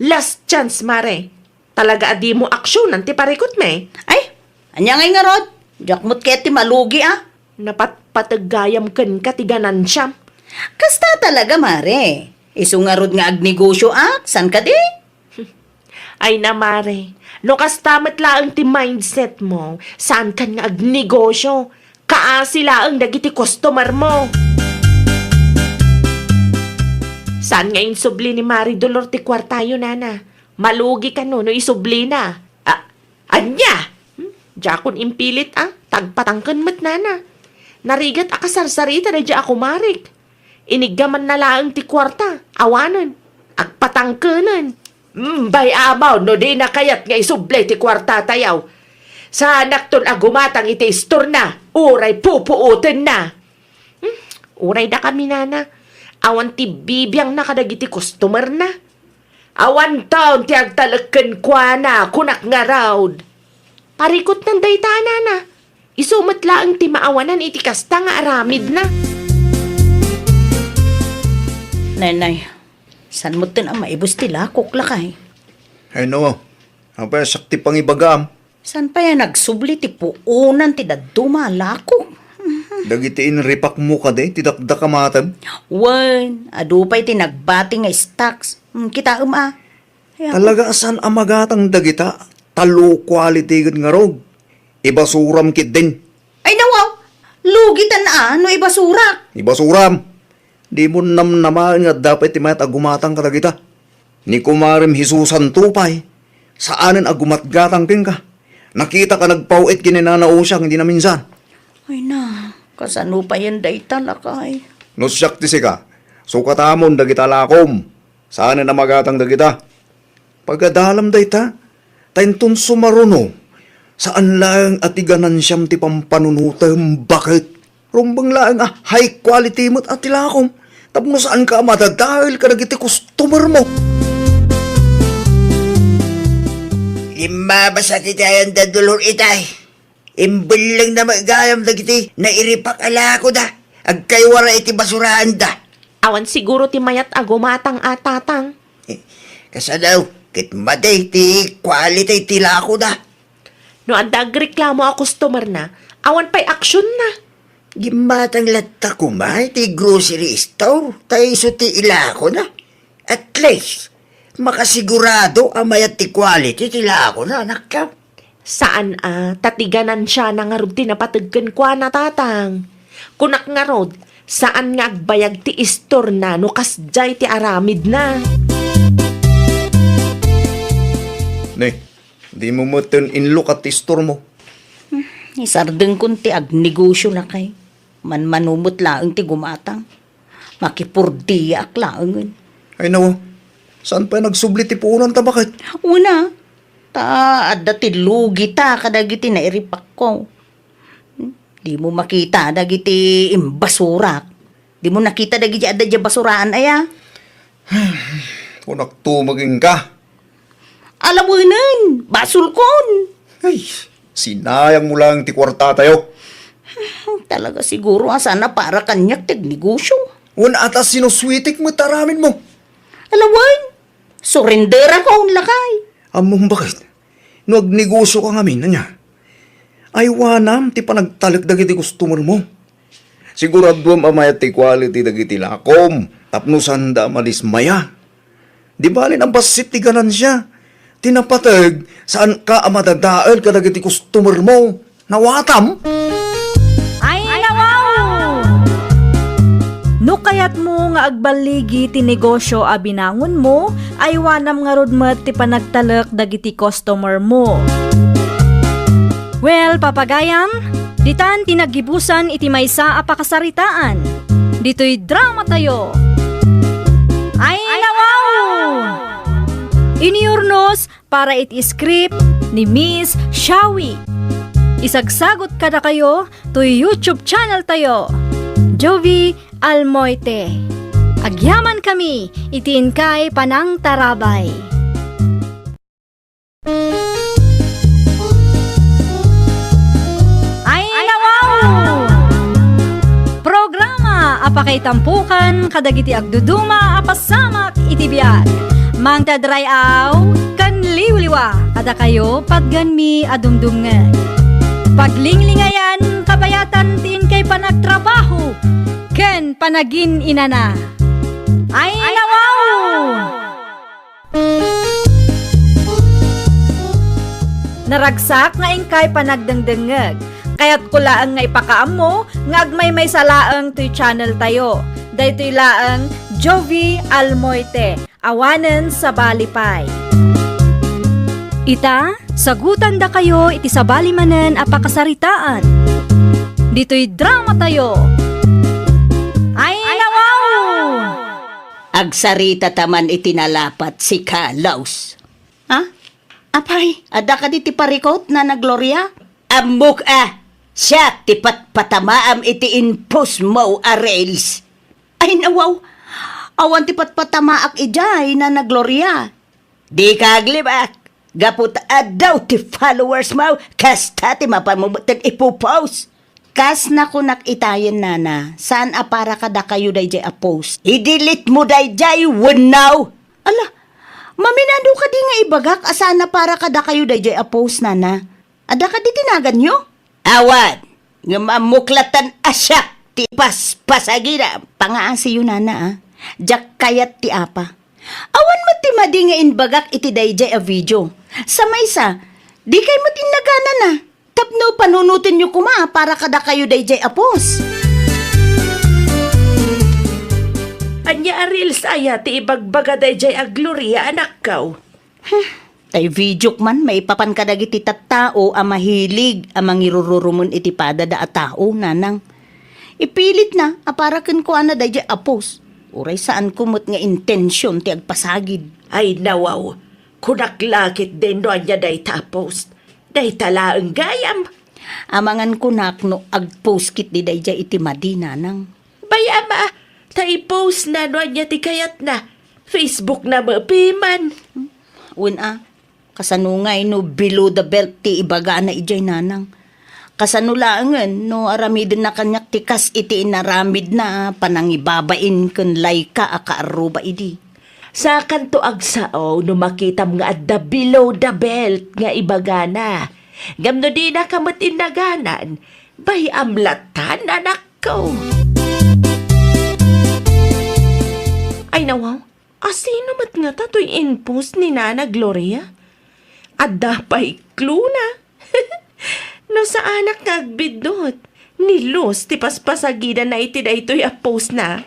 Last chance, Mare. Talaga adi mo aksyonan ti parikot me. Ay, anya ngay nga rod. Jak mo't keti malugi, ah? Napatpatagayam ken katiganan siyam. Kasta talaga, Mare. Isungarod nga agnegosyo, ah? San ka di? Ay na, Mare. No kastamat laang ti mindset mo, saan kan nga agnegosyo? Kaasi laang dagiti customer mo. Saan nga insubli ni Mari Dolor ti kwartayo, nana? Malugi ka no isubli na. Anya? Jakon impilit, tagpatangkan mat, nana. Narigat akasarsarita na dya ako, Marik. Inigaman na laang ti kwarta, awanan, agpatangkanan. Bay amaw, no di na kayat nga isuble ti kwarta tayaw. Sa anak ton agumatang iti istor na, uray pupuuten na. Uray da kami, nana. Awan ti bibiyang nakadagiti customer na. Awan taon ti agtalagken kwa na, kunak nga raud. Parikot ng dayta, nana. Isumat laang ti maawanan iti kasta nga aramid na. Nay, san mo tin ang maibos tila, kuklakay? Ay no, apay sakti pang ibagam. San pa yan nagsubli ti puunan ti daduma lako? Dagiti inripak mo ka de, tidakda kamatam. Wen, adupay ti nagbati nga stocks. Kita Talaga asan amagatang dagita, talo quality gud nga rog. Ibasuram kit din. Ay nawaw, lugitan no ibasurak. Ibasuram. Di mo namnaman nga dapat timayat agumatang kadagita. Ni kumarim Hisusan tupay. Saanin agumatgatang king ka. Nakita ka nagpauit kininanao siya, hindi na minsan. Ay na, kasano pa yan day talakay? Nusyak ti sika. Sukatamon dagita lakom. Saanin na magatang dagita. Pagadalam dayta, tayntun sumaruno. Saan lang atiganan siyam ti pampanunutam, bakit? Rumbang lang high quality mo't atilakom. Tapno saan ka matadahil ka nagiti customer mo? Lima ba sa titayan da dolor itay? Imbel lang na magayam da kiti na iripak ala ko da. Agkaywara iti basuraan da. Awan siguro ti mayat agumatang atatang. Kasa daw, kit maday ti quality tila ko da. No adag reklamo a customer na, awan pa'y aksyon na. Gimatang latta kumay ti grocery store. Tayo so ti ila ko na. At least, makasigurado amayat ti quality tila ko na, anak ka. Saan tatiganan siya na nga rod tinapatagkan kwa na tatang. Kunak nga rod, saan nga agbayag ti istor na no kasjay ti aramid na. Ne, di mo mo inlook at store mo. Isardeng kun ti agnegosyo na kay. Manumot laang ti gumatang. Makipurdiyak laangan. Ay nawo, saan pa nagsubli ti puunan ta bakit? Una, adda ti lugi ta kadagiti na iripak ko. Di mo makita dagiti imbasurak. Di mo nakita dagiti adda di basuraan aya. Kunak tumaging ka. Alam mo nun, basul kon. Ay, sinayang mo lang ti kwarta tayo. Talaga siguro sana para kanyak tignegosyo. Una atas sinuswitik mo taramin mo. Alam mo, surrender ako ang lakay. Among bakit? No agnegosyo ka ngamin na niya. Ay wanam ti panagtalik dagiti customer mo. Sigurado amayat ti quality dagiti lakom. Tapnusan da malismaya. Di balin ang basit ti ganansya. Tinapatag saan ka amadadaal ka dagiti customer mo. Nawatam? Ay, nawaw! No No kayat mo nga agbaligi ti negosyo a binangon mo, ay wanam nga rodmet ti panagtalek dagiti customer mo. Well, papagayam, ditan tinagibusan iti maysa a pakasaritaan. Dito'y drama tayo. Ay nawaw! Iniurnos para iti script ni Miss Shawi. Isagsagot kada kayo to YouTube channel tayo, Jovi Almoite. Agyaman kami, itiin kay Panang Tarabay. Ay nawaw! Programa apakay tampukan kadagiti agduduma apasamak iti biag. Mang tadrayaw kan liwliwa kada kayo pagganmi adumdumngan. Paglinglingayan kabayatan tin kay panagtrabaho ken panagin inana. Ay nawaw! Naragsak nga ingkay panagdengdengeg. Kaya't kulaang nga ipakaam mo nga agmay salaang to'y channel tayo. Daytoy laang Jovi Almoite. Awanen sa balipay. Ita, sagutan da kayo iti sabali manen apakasaritaan. Dito'y drama tayo. Ay nawaw! Agsarita taman itinalapat si Kalaus. Ha? Apay, ada ka di ti parikot na Gloria? Amok siya tipat patamaam iti inpos mo a rails. Ay nawaw, awan tipat patamaak ijay na Gloria. Di kaglibak, gaput adaw ti followers mo, kasta ti mapamumutan ipopost. Kas na kunak itayin nana, saan apara kada kayo dayjay a post? I-delete mo dayjay, wanaw! Ala, maminado ka di nga ibagak, asana para kada kayo dayjay a post nana. Ada ka di tinagan nyo? Awan, nga mamuklatan asyak, ti paspasagira. Pangaasi yun nana jak kayat ti apa. Awan mo ti madi nga inbagak iti dayjay a video. Sa maysa, di kay matinagana na. Tapno panunutin nyo kuma para kada kayo dayjay apos. Anya arils aya ti ibagbaga dayjay a Gloria anak kaw. Tay video man may papan kadagiti tattao a mahilig a mangirururumon iti pada da a tao nanang. Ipilit na para ken ko ana dayjay apos. Uray saan kumot nga intensyon ti agpasagid. Ay nawaw, kunaklakit din no anya day tapos. Day talaang gayam. Amangan kunak no agpost kit di dayjay iti madi nanang. Bayama, ta-post na no anya ti kayat na. Facebook na mapiman. Kasanungay no below the belt ti ibaga na ijay nanang. Kasanulaangan no aramidin na kanyak tikas iti inaramid na panangibabain kun layka akaaruba idi. Sa kanto agsao no makitam nga adda below the belt nga ibaga na. Gamno di na kamot inaganan, bay amlatan anak ko. Ay nawaw, asino mat nga tatoy inpost ni Nana Gloria? Adda pa'y clue na. No sa anak nagbidot, nilos ti paspasagida na iti da ito'y post na.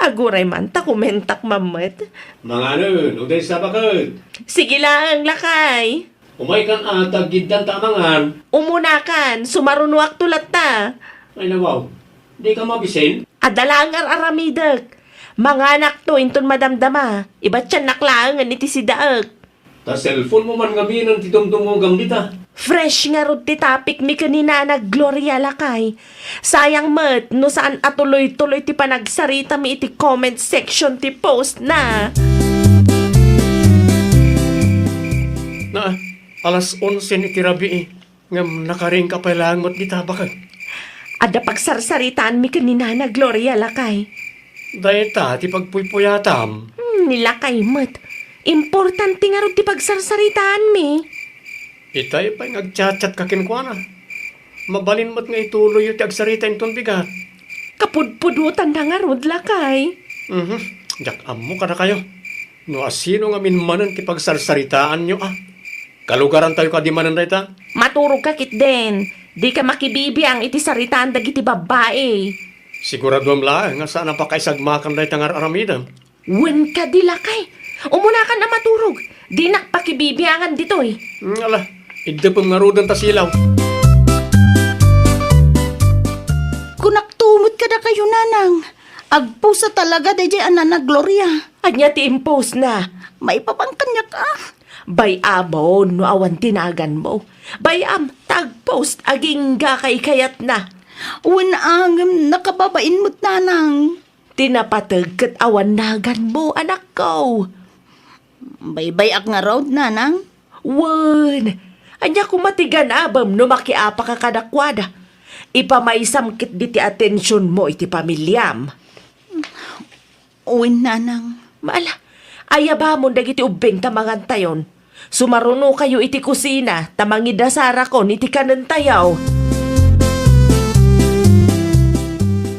Aguray man ta kumentak mamet. Mga nun, uday sa bakit? Sige lang, lakay. Umay kan atag giddan tamangan. Umunakan, sumarunuak tulat ta. Ay nawaw, di ka mabisin? Adalangar aramidak. Mga anak to, inton madamdama. Iba't siya naklaangan iti si Daag. Ta cellphone mo man gabi ng titumtum mo gambita. Fresh nga rod ti topic mi kanina na Gloria lakay. Sayang mat, no saan atuloy-tuloy ti panagsarita mi iti comment section ti post na. Na, alas 11 iti rabi eh. Ngam nakaring ka pa lang mo't gitabakan. Ada pagsarsaritaan mi kanina na Gloria lakay. Dahil ta, ti pagpuypuyatam. Nilakay mat. Importante nga rod ti pagsarsaritaan mi. Itay pa'y nagchat-chat ka kinkwana. Mabalin mo't nga ituloy yung tiagsarita yung bigat. Kapudpudutan na nga rod lakay. Jak amo ka na kayo. No asino nga minmanan ti pagsarsaritaan nyo Kalugaran tayo kadimanan na ita. Maturog ka kit din. Di ka makibibi ang iti saritaan dagiti babae. Sigurado am laang nga sana pa kay sagmakan day tangar aramidam. Wen ka di lakay. Umuna ka na maturog. Di nakpakibibiyangan dito eh. Ala, idda pang ngarudan ta silaw. Kung naktumot ka na kayo, nanang. Agpo sa talaga, DJ Anana Gloria. Anya ti impose na. May papangkanya ka. Bay abo, no awan tinagan mo. Bay tag-post, aging kay kayat na. Uwan ang nakababain mo't nanang. Tinapatag kat awan nagan mo, anak ko. Baybay ak nga road, nanang. Wen, anya kumatigan abam no makiapa ka kadakwada. Ipamaisamkit di ti atensyon mo iti pamilyam. Uwan, nanang. Maala, ayaba mo dagiti ubeng tamangan tayon. Sumaruno kayo iti kusina, tamangidasara ko iti kanantayaw.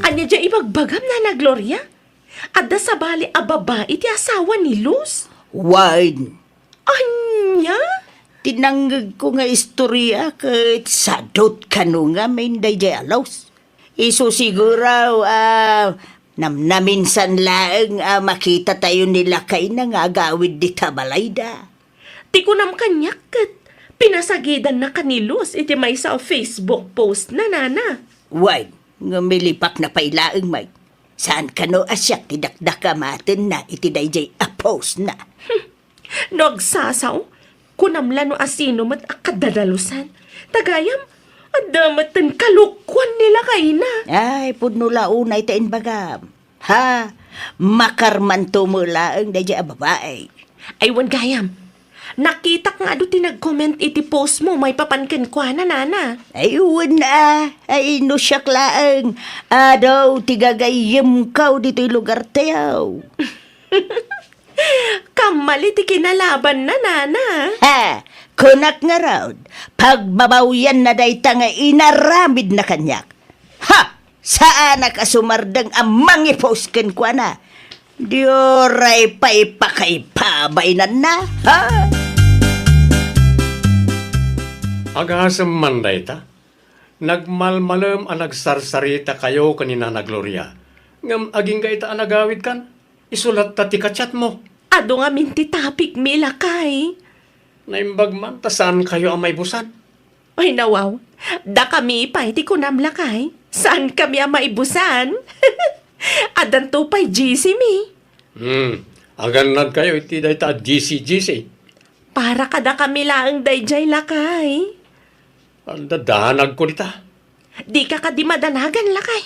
Anya dya ibagbagam na Gloria? Adda sa bali ababa iti asawa ni Luz? Wine. Anya? Tinanggag ko nga istorya kat sadot kanu nga may DJ alaws. Iso siguro, namnaminsan laang makita tayo nila kay na nga agawid di tabalayda. Ti ko nam kanyak kat pinasagidan na kanilos iti may sa Facebook post na nana. Wine, nga milipak na pailaang may. Saan kano asyak tidakdakamatin na iti DJ post na. Nagsasaw, kunamla no asino mat akadadalusan. Tagayam, adamatan kalukwan nila kay na. Ay, pudnula unay tain bagam. Ha, makarman tumula ang DJ babae. Aywan gayam, nakita nga do tinag-comment iti post mo may papankin kwa na nana. Ayun ay no siyak laang. Adaw, tigagayim kaw dito'y lugar tayaw. Kamali ti kinalaban na nana. Ha, kunak nga raw. Pagbabawyan na dayta nga inaramid na kanyak. Ha, saan nakasumardang amang iposken kwa na? Dioray pa ipakaipabay na, ha? Agasam manday ta. Nagmalmalam ang nagsarsarita kayo kanina na Gloria. Ngam aging gaita ang nagawid kan. Isulat ta ti kachat mo. Ado nga minti tapik mila kay. Naimbag man, ta saan kayo ang may busan? Ay nawaw, da kami pa iti kunamla kay. Saan kami ang maibusan? Adan to pa'y GC mi. Aganad kayo iti day ta GC. Para kada kami laang dayjay lakay. Ang dadanag ko dita. Di ka kadimadanagan lakay.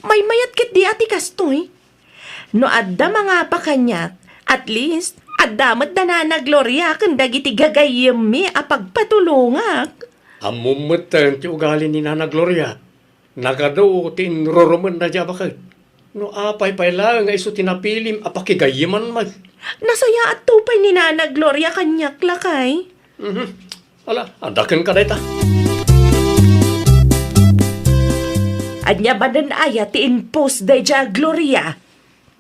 May mayat kit di ati kastoy. No adda mga pa kanyat, at least, adda mat na na Gloria kanda giti gagayem mi apagpatulungak. Amumatan ti ugali ni Nana Gloria. Nakadaw tinruruman na dya bakit. No apay lang nga iso tinapilim apakigayiman mag. Nasaya at tupay ni Nana Gloria kanyak lakay. Ala, adakan ka dita. Anya ba dan aya ti inpost dayja Gloria?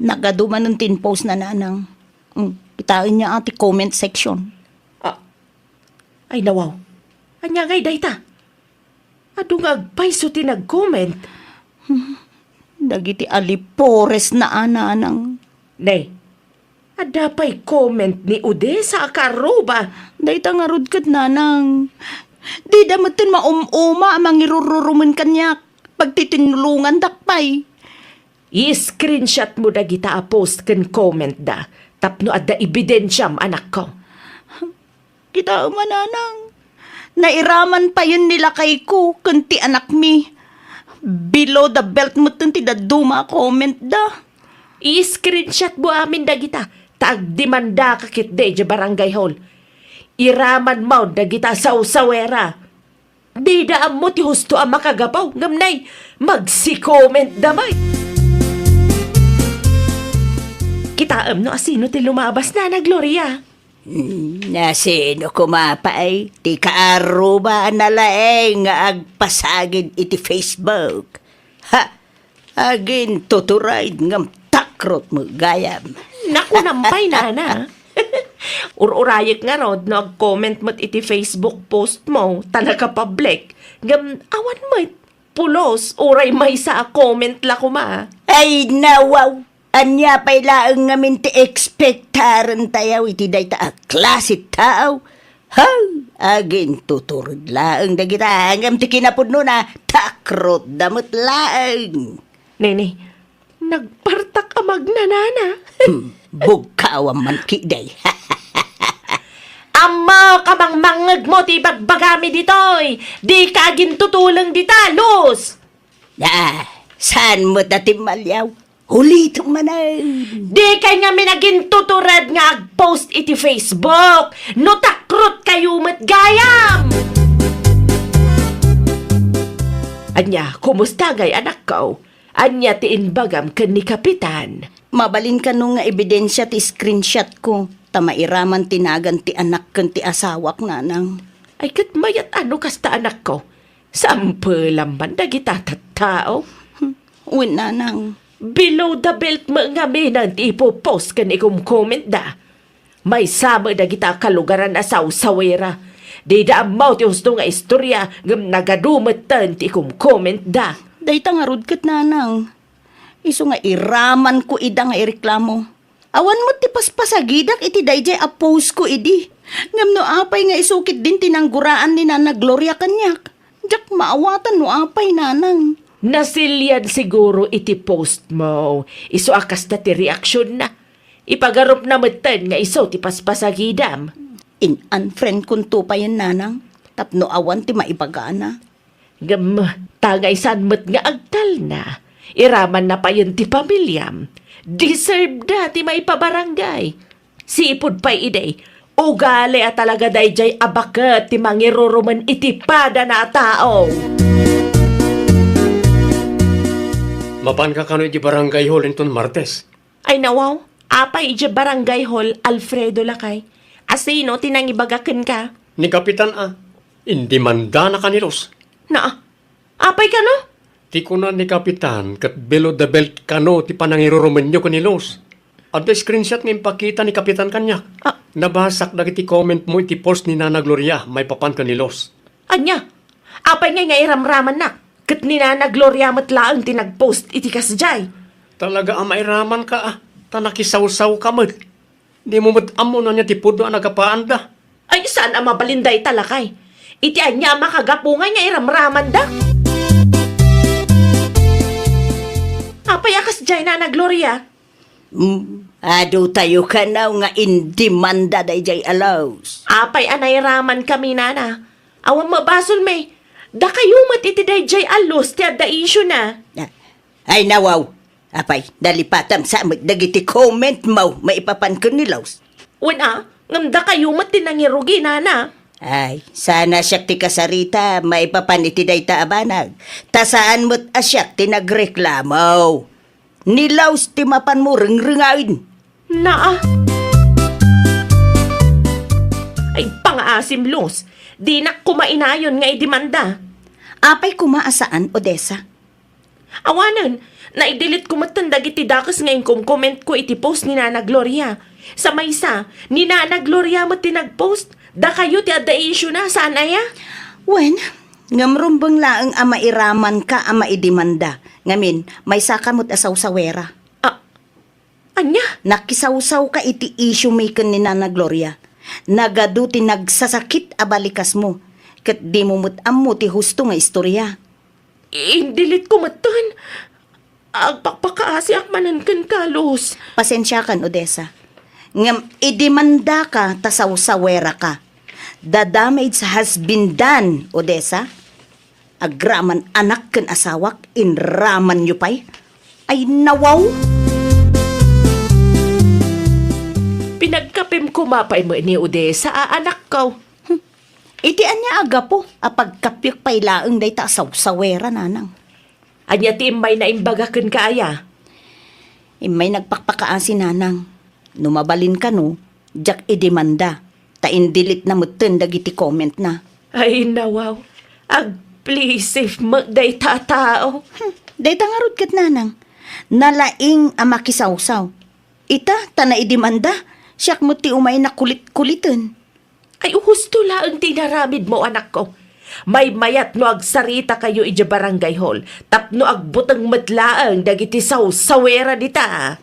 Nagaduman ng tinpost na nanang. Kitain niya ati comment section. Ay nawaw. Anya ngay dayta. Adung agpay so tinag-comment. Dagiti alipores na ananang. Nay, adapay comment ni Ude sa akaroba. Dayta nga rod kat nanang. Di damatin maumuma amang irururuman kanyak. Pagtitinulungan dakpay. I-screenshot mo da gita a post ken comment da. Tapno adda ebidensyam anak ko. Kita mananang. Nairaman pa yun nila kay ko, kunti anak mi. Below the belt mo tunti da duma comment da. I-screenshot mo amin da gita. Tagdemanda kakit de ja barangay hall. Iraman mo da gita sa usawera. Di da mo ti husto ang makagabaw. Ngamnay, magsi-comment damay. Kita no asino ti lumabas na Gloria. Nasino kumapay, ti kaaruba na laeng nga agpasagid iti Facebook. Ha, agin tuturaid ngam takrot mo gayam. Naku nampay na. Ururayek nga rod no ag-comment mo't iti Facebook post mo, talaga public. Ngam awan mo't pulos, uray may sa comment la ko ma. Ay, nawaw. Anya pa'y laang ngamin ti expectaran tayaw iti day ta klase tao. Agin tuturod laang dagita hanggang ti kinapudno na takrot damot laang. Nene, nagpartak a magnanana. Bugkaw ang manki day. Amo kamang mangag mo ti bagbagami ditoy. Di ka agin tutulang dita, Luz. Saan mo dati malyaw? Huli itong manay. Di kay nga minagin tuturad nga ag-post iti Facebook. No takrot kayo mat gayam. Anya, kumusta gay anak ko? Anya ti inbagam ken ni Kapitan. Mabalin ka nung nga ebidensya ti screenshot ko. Tamairaman tinagan ti anak kan ti asawak nanang. Ay kat mayat ano kasta anak ko? Sampelam man dagita tattao. Uwin nanang. Below the belt mo nga minan ti ipopost kan ikum comment da. May sama dagita kalugaran na sawsawera. Di da amaw ti husto nga istorya ngam nagadumatan ti ikum comment da. Dayta nga rod kat nanang. Iso nga iraman ko ida nga ireklamo. Awan mo ti paspasagidak iti dayjay a post ko idi. Ngam no apay nga isukit din tinangguraan ni Nana Gloria kanyak. Jak maawatan no apay nanang. Nasilyan siguro iti post mo. Iso akas na ti reaksyon na. Ipagarup na matan nga iso ti paspasagidam. In-unfriend kunto pa yan nanang. Tapno awan ti maipagana. Ngam, tangay sanmat nga agtal na. Iraman na pa yun ti pamilyam. Deserve na ti maipabarangay. Sipod pa'y iday. Ugali at talaga dayjay abakat ti mangiruruman iti pada na tao. Mapan ka kano iti barangay hall inton Martes. Ay nawaw, apay iti barangay hall Alfredo lakay. Asino tinangibagakan ka? Ni Kapitan hindi manda na kanilos. Na, apay ka no? Ti kuna ni Kapitan kat below the belt kano ti panangiruruman nyo kanilos. At the screenshot nga impakita ni Kapitan kanyak. Nabasak dagiti comment mo iti post ni Nana Gloria may papan kanilos. Anya, apay nga iramraman na. Kat ni Nana Gloria matlaang tinagpost iti kasjay. Talaga mairaman ka Tanakisaw-saw ka mo. Di mo amo na niya ti pudo ang nagapaan da. Ay, saan ang mabalinday talakay? Iti anya makagapungan niya iramraman da. Apay akas dyan Nana Gloria. Ado tayo ka na nga indimanda day jay alaws. Apay anay raman kami nana. Awang mabasol may. Da kayo matiti day jay alos ti adda issue na. Ay nawaw. Apay, dalipatam sa dagiti comment mo maipapan ko ni Laos. Una, ngamda kayo matinangirugi nana. Ay, sana siyak ti kasarita maipapan iti day taabanag. Tasaan mo't asyak ti nagreklamo. Ni Laos ti mapan mo ring-ringawin. Naa. Ay, pang-aasim los. Di na kumainayon nga idimanda. Apay kumaasaan, Odessa? Awanan, naidilit ko matandag iti dakas ngayon comment ko iti post ni Nana Gloria. Sa maysa, ni Nana Gloria mo tinag-post. Da kayo ti adda issue na, saan aya? Wen, ngamrumbang laang ama iraman ka ama idimanda. Ngamin, may saka mo't asaw-sawera. Anya? Nakisawsaw ka iti issue maker ni Nana Gloria. Nagadu ti nagsasakit abalikas mo. Kat di mo mo ti husto nga istorya. Indilit ko matan. Agpakpakaasi akmanan kan kalos. Pasensya kan, Odessa. Ngam, idimanda ka, tasawsawera ka. The damage has been done, Odessa. Agraman anak kan asawak, inraman nyo pa'y. Ay nawaw! Pinagkapim ko mapay mo ni Odessa, anak ko. Iti anya aga po, apagkapyok pa'y laang day tasawsawera nanang. Anya ti imay na imbagakan ka aya. May nagpakpakaasi nanang. Numabalin ka no, jak idemanda. Taindilit na mutin dagiti comment na. Ay nawaw, please if magday tatao. Day tangarod kat nanang. Nalaing amakisawsaw. Ita, tana idemanda. Siyak mo ti umay na kulit-kulitan. Ay husto laang tinaramid mo anak ko. May mayat no agsarita kayo ija barangay hall. Tapno agbutang matlaang dagiti sawera dita.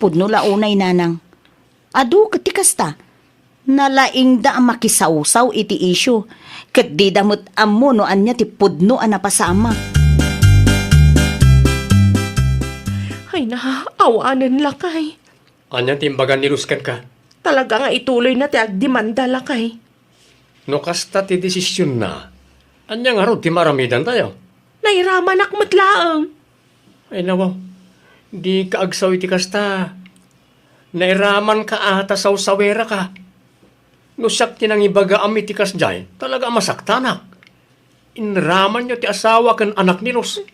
Pudno launay nanang. Adu kati kasta. Nalaing da ang makisawsaw iti isyo. Kat di damot amo no anya ti pudno ang napasama. Ay na, awanan lakay. Anya timbagan niluskan ka. Talaga nga ituloy na ti agdimanda lakay. No kasta ti desisyon na. Anya nga ro ti maramidan tayo. Nairaman ak matlaang. Ay nawaw, di ka agsaw iti kasta. Nairaman ka ata sawera ka. No siyak tinang ibaga iti kasjay, talaga masaktanak. Inraman niyo ti asawa kan anak ni Ros.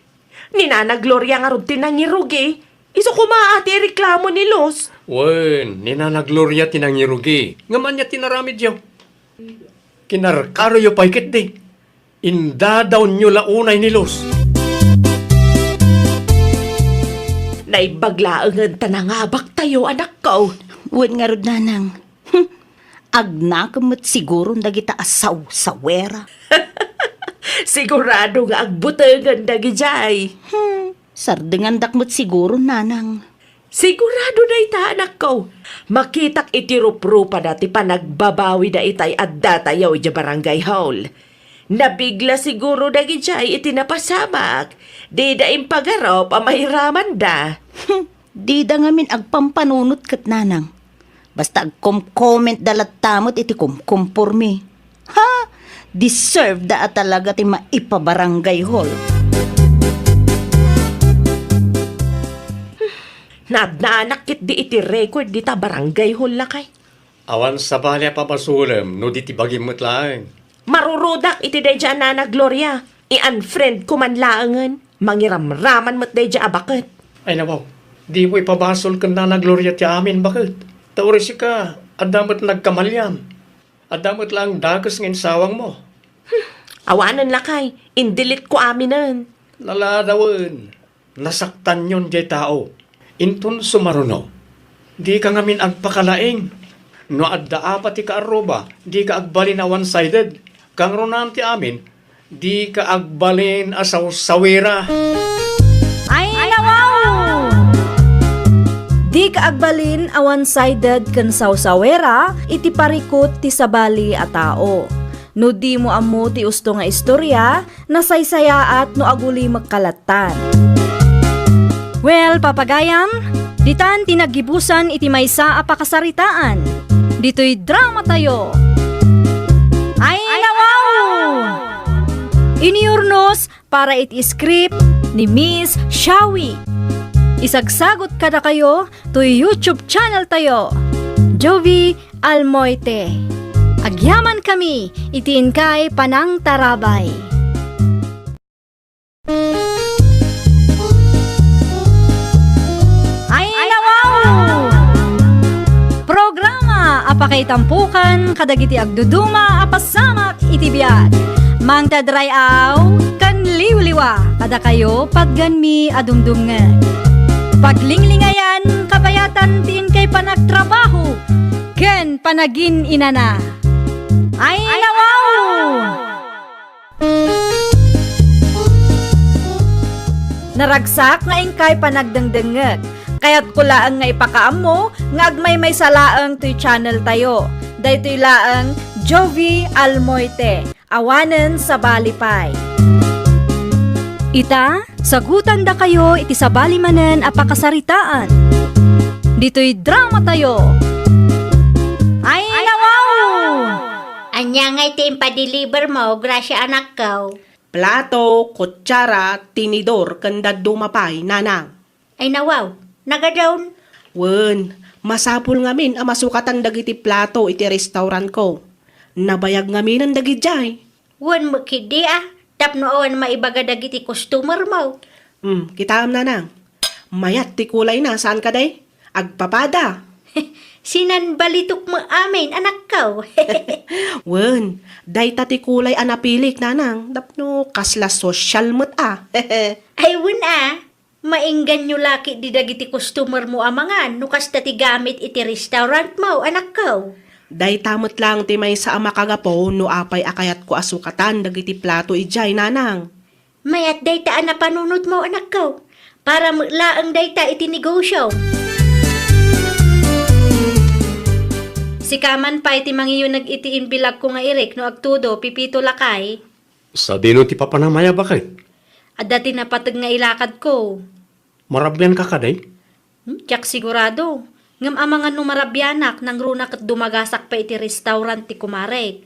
Ni Nana Gloria nga ron tinangirugi. Iso kumaati reklamo ni Los. Wen, ni Nana Gloria tinangirugi. Ngaman niya tinaramid yo. Kinarkaro yo paikit di. Indadaw niyo launay ni Los. Naibaglaangan tanangabak tayo anak ko. Wen nga rod nanang. Agnakamot siguro dagita asaw sa wera. Sigurado nga agbutangan dagijay. Sardengan dakmot siguro nanang. Sigurado na ita anak ko. Makitak iti ruprupa dati pa nagbabawi da itay at datayaw iti barangay hall. Nabigla siguro dagijay iti napasamak. Di da impagarop ang mahiraman da. Di da ngamin agpampanunot kat nanang. Basta agkom-comment dalat tamot iti kumkumpurmi. Ha? Deserve da talaga ti maipabarangay hall. Nadnanakit di iti record di ta barangay hall lakay. Awan sa balya papasulem, no di tibagim lang. Marurudak iti deja Nana Gloria. I-unfriend ko man laangan. Mangiramraman mo't deja abakat. Ay nawaw, di mo ipabasol kan Nana Gloria ti amin, bakit? Taurisi ka, adamot nagkamalyam. Adamot lang dagas ng sawang mo. Awanan lakay. Indilit ko aminan. Laladawan, nasaktan yon jay tao. Intun sumaruno, di ka ngamin agpakalaing. No adda apat ti kaaroba, di ka agbalin a one-sided. Kang runam ti amin, di ka agbalin asaw sawera. Ay, nawaw! Di ka agbalin a one-sided kan sawsawera, iti parikot ti sabali a tao. No di mo ammo ti usto nga istorya, nasaysayaat no aguli magkalatan. Well, papagayam, ditan tinagibusan iti maysa a pakasaritaan. Dito'y drama tayo. Ay, nawaw! Iniurnos para iti script ni Miss Shawi. Isagsagot kada kayo to YouTube channel tayo, Jovi Almoite. Agyaman kami, itiin kay Panang Tarabay. Ay, nawaw! Programa apakay tampukan kadagiti agduduma apasamak iti biag. Mang tadrayaw kan liwliwa kada kayo pagganmi adumdumngeg. Paglinglingayan kabayatan tiin kay panagtrabaho ken panagin inana. Ay, nawaw! Naragsak nga ingkay panagdengdengeg. Kaya't kulaang nga ipakaam mo, nga agmay may salaang to'y channel tayo. Daytoy laang Jovi Almoite, awanen sa balipay. Ita, sagutan da kayo iti sa balimanen apakasaritaan. Dito'y drama tayo. Ay, nawaw! Anya nga iti impa-deliver mo, grasya anak ko. Plato, kutsara, tinidor, kanda dumapay, nanang. Ay nawaw, nagadawn. Wen, masapul ngamin ang masukatan dagiti plato iti restaurant ko. Nabayag ngamin ang dagijay. Wan makidi tapno awan maibaga dagiti customer mo. Kitaam nanang. Mayat ti kulay na, saan ka day? Agpapada. Sinan balitok mo amin, anak ko. Wen, day tati kulay anapilik, nanang. Dapno, kasla social mo't Ay wan mainggan nyo laki di dagiti customer mo amangan, nukas tati gamit iti restaurant mo, anak ko. Day tamot lang ti may sa ama kagapo no apay akayat ko asukatan dagiti plato ijay nanang. Mayat dayta na panunot mo anak ko. Para maglaang dayta itinegosyo. Si Kaman pa iti mangiyo nag-itiin bilag ko nga irik no agtudo pipito lakay. Sa dino ti papanamaya bakit? At dati napatag nga ilakad ko. Marabyan ka kaday? Tiyak sigurado. Ngam amangan no marabyanak nang runak at dumagasak pa iti restaurant ti kumarek.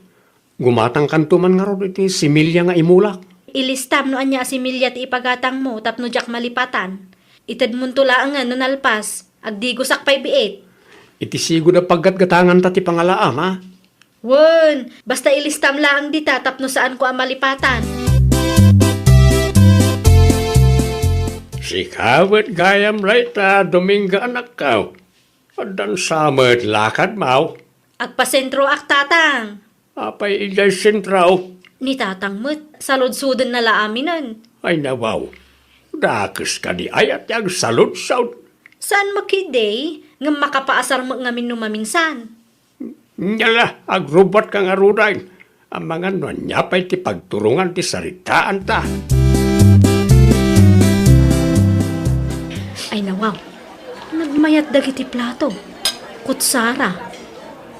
Gumatang kantuman nga ron iti similya nga imulak. Ilistam no anya similya ti ipagatang mo tapno jak malipatan. Itad muntulaangan no nalpas. Agdigosak pa ibiit. Iti sigo na paggatgatangan ta ti pangalaam, ha? Wen, basta ilistam lang dita tapno saan ko ang malipatan. Si kawet gayam rayta Dominga anak kaw. Adan samet lakad mau. Agpasentro ak tatang. Apay ijay sentraw. Ni tatang met, salod-sudan na laaminan. Ay nawaw. Dakes ka di ayat yang salud-saud. Saan makiday? Ngam makapaasar mo ngamin numaminsan. Nyala, agrubat kang aruday. Ang mga nonyapay ti pagturungan ti saritaan ta. Ay nawaw, nagmayat dagiti plato. Kutsara,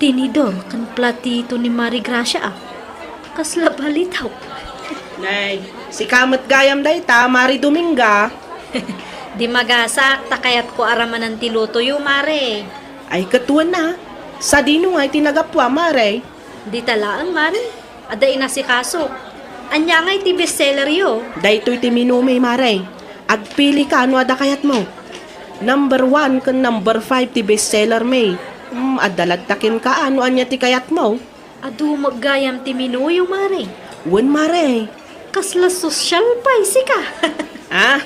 tinidor kan platito ni Mari Gracia ah. Kasla balitaw. Nay, si kamat gayam dayta Mari Dominga. Di magasak, takayat ko araman ng tiluto yung Mare. Ay katuan na. Sa dino nga itinagapwa Mare. Di talaan Mare, ada inasikaso. Anya nga'y ti bestseller yo. Daytoy ti minumay Mare. Agpili ka ano ada kayat mo. Number 1 kan number 5 ti bestseller may. Adalagtakin ka ano anya ti kayat mo. Adu maggayam ti minuyo Mare. Wen Mare. Kasla social spicy ka. Ah,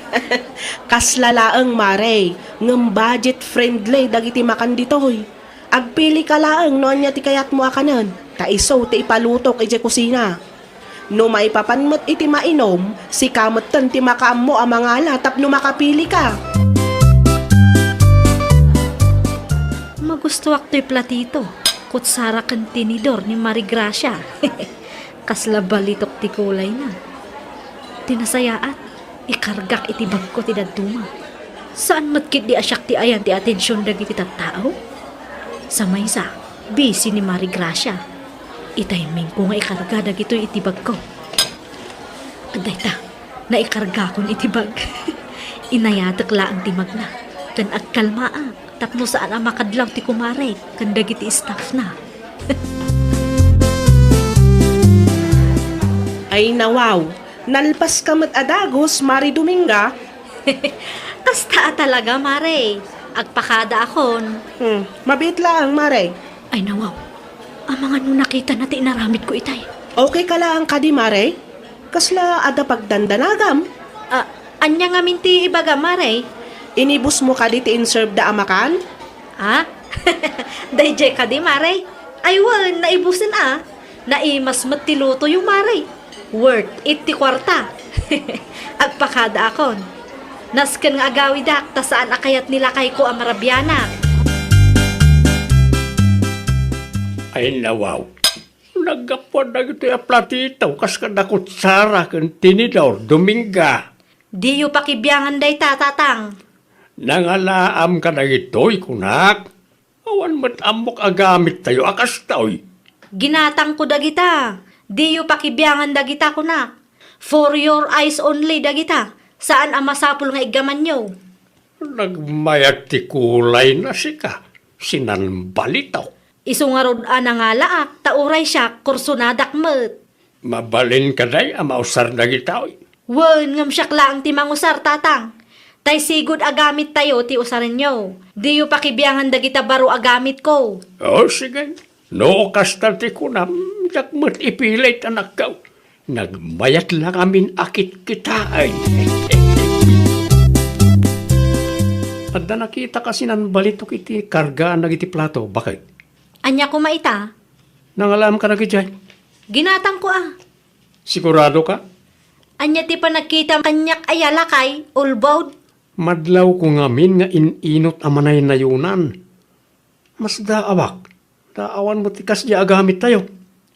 kaslalaang Mare. Ngem budget friendly dagiti makan ditoy. Agpili ka laang no anya ti kayat mo akanan. Taiso ti ipalutok iti kusina. No maipapanmat iti mainom, si kamot tan ti makaam mo ang mga latap no makapili ka. Magustuwak to'y platito. Kutsara kan tinidor ni Mari Gracia. Kasla balitok ti kulay na. Tinasayaat, ikargak iti bag ko ti daduma. Saan matkit di asyak ti ayan ti atensyon dagiti tattao? Sa maysa, busy ni Mari Gracia. Itiming ko nga ikarga dagito iti bag ko. Aday ta, naikarga kon iti bag. Inayatak laang ti magna. Kan agkalmaa, tapno saan ang makadlaw ti kumare, kan dagiti staff na. Ay nawaw, nalpas ka mat adagos, Mari Dominga. Kasta talaga, Mare. Agpakada akon. Mabit lang, Mare. Ay nawaw, ang mga nung nakita na tinaramid ko itay. Okay ka lang ka di, Mare? Kasla ada pagdandanagam. Anya nga minti ibaga, Mare. Inibus mo ka di ti inserve da amakan? Ha? Dayjay ka di, Mare. Ay wan, naibusin Naimas matiluto yung Mare. Worth 80 kwarta. Agpakada akon. Nasken nga agawidak, ta saan akayat nila kay ko ang marabyanak. Ay nawaw. Nagapod na ito yung platitaw kas ka na kutsara kan tinidor Dominga. Di yu pakibiyangan day tatang. Nangalaam ka na ito'y kunak. Awan mat amok agamit tayo akas tao'y. Ginatang ko dagita. Di yu pakibiyangan dagita kunak. For your eyes only dagita. Saan ang masapul nga igaman nyo? Nagmayat ti kulay na sika. Sinanbalitaw. Isungarod nga laak, tauray siya, kursunadak met. Mabalin ka day amausar na gitaoy. Wen, ngam siyak lang ti mangusar tatang. Tay sigud agamit tayo ti usarin nyo. Di yu pakibiyangan dagita baro agamit ko. O sige. No kasta ti kunam. Jakmat ipilit anak ka. Nagmayat lang amin akit kita ay. At nakita kasi nan balitok iti kargaan na iti plato. Bakit? Anya ko maita? Nangalam ka na kitay. Ginatang ko Sigurado ka? Anya ti pa nagkita kanyak ayala kay, ulbawd. Madlaw ko ngamin nga ininot amanay na yunan. Mas daawak. Taawan mo tikas di agamit tayo.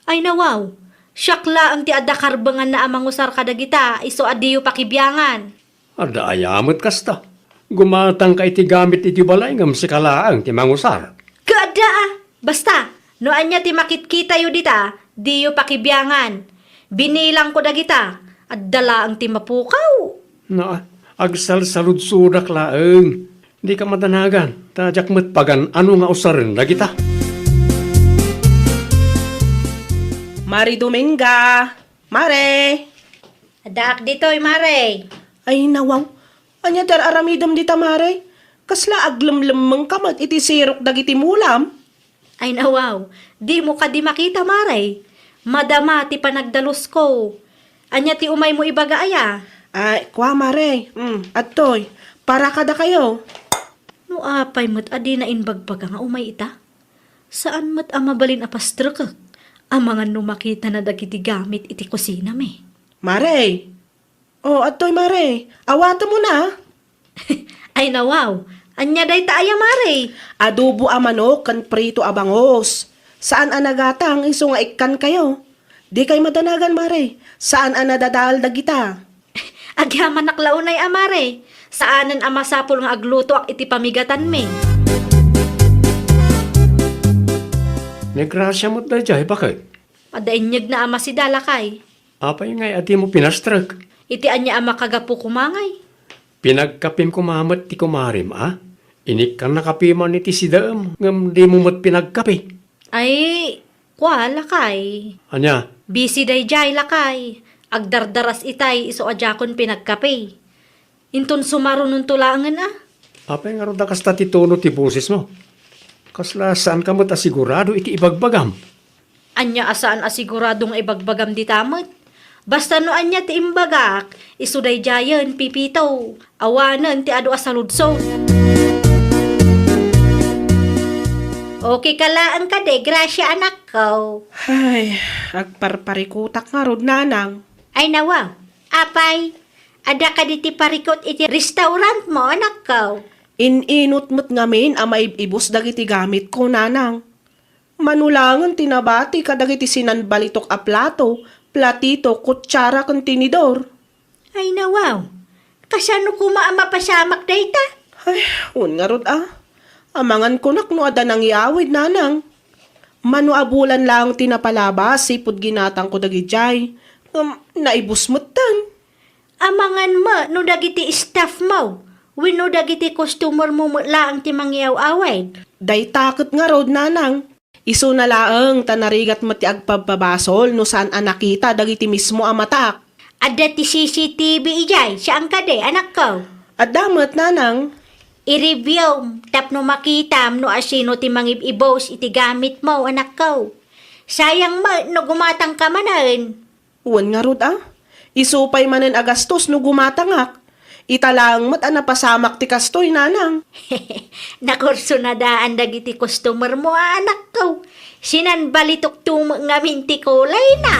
Ay nawaw, siyakla ang ti adda karbangan na amang usar kadagita, iso adiyo pakibyangan. Ada ayamot kasta. Gumatang ka iti gamit iti balay ngam si kalaang ti mangusar. Kada ah! Basta, noan niya ti makitkita yu dita, diyo pakibyangan. Binilang ko dagita, at dala ang ti mapukaw. Na, agsalsalud-sudak laeng. Di ka madanagan. Tajak met pagan ano nga usarin na kita. Mari Dominga! Mare! Adaak dito'y mare. Ay nawaw, anya dar aramidam dita mare. Kasla aglamlamang kamat iti sirok dagiti mulam. Ay nawaw, di mo ka di makita mare. Madama ti panagdalos ko. Anya ti umay mo ibaga aya. Ay, kwa mare. Atoy, para kada kayo. No apay mo't adi na inbagbaga nga umay ita. Saan mo't amabalin apastruk? Amangan no makita na dagiti gamit iti kusina me. Mare! Oh, atoy mare. Awata mo na. Ay nawaw, anya day taaya mare. Adobo a manok kan prito a bangos. Saan anagatang iso nga ikan kayo? Di kay madanagan mare. Saan anadadal dagita? Agyaman naklaunay amare. Saanan amasapol nga agluto ak iti pamigatan me. Negrasya mo't na jay, bakit? Adainyag na ama si Dalakay. Apay ngay ati mo pinastrak. Iti anya ama kagapu kumangay. Pinagkapim kumamat ti kumarim, ah? Inik ka nakapiman iti sidaam, ngam di mo mo't pinagkapi. Ay, kwa lakay. Anya, Busy day jay lakay. Agdardaras itay iso ajakon pinagkape. Inton sumaro nun tulangan ah. apay nga ron da kasta ti tono ti boses mo. Kasla saan ka mo't asigurado iti ibagbagam? Anya asaan asiguradong ibagbagam di tamot. Basta no anya ti imbagak, isuday jayan pipito. Awanan ti adu asaludso. Okay kalaan ka de, grasya anak ko. Ay, agparparikutak nga rod nanang. Ay nawa, apay, ada ka di ti parikot iti restaurant mo anak ko. Ininot mo't ngamin ang maibibos dagiti gamit ko nanang. Manulangan tinabati ka dagiti sinanbalitok a plato, platito, kutsara kan tinidor. Ay nawaw, kasano ko maamapasamak dayta? Ay, un nga rod ah. Amangan ko no ada nang iawid nanang. Manu abulan lang tinapalabas, sipod ginatang ko dagijay. Naibus mo't tan. Amangan mo, no dagiti staff mo. Wino dagiti customer mo lang ti mangyaw-away. Day takot nga rod nanang. Iso na laeng tanarigat mo ti agpababasol no saan nakita dagiti mismo amatak. Ada ti CCTV ijay, siyang kade, anak ko. At damat nanang. I-review, tapno makitam no asino ti mangibibos iti gamit mo, anak ko. Sayang mo, no gumatang ka manan. Uwan nga rod ah. Isupay manen agastos no gumatangak. Italang mat napasamak ti kastoy nanang. Nakurso na daan dagiti customer mo, anak ko. Sinanbalitok tumo nga minti kulay na.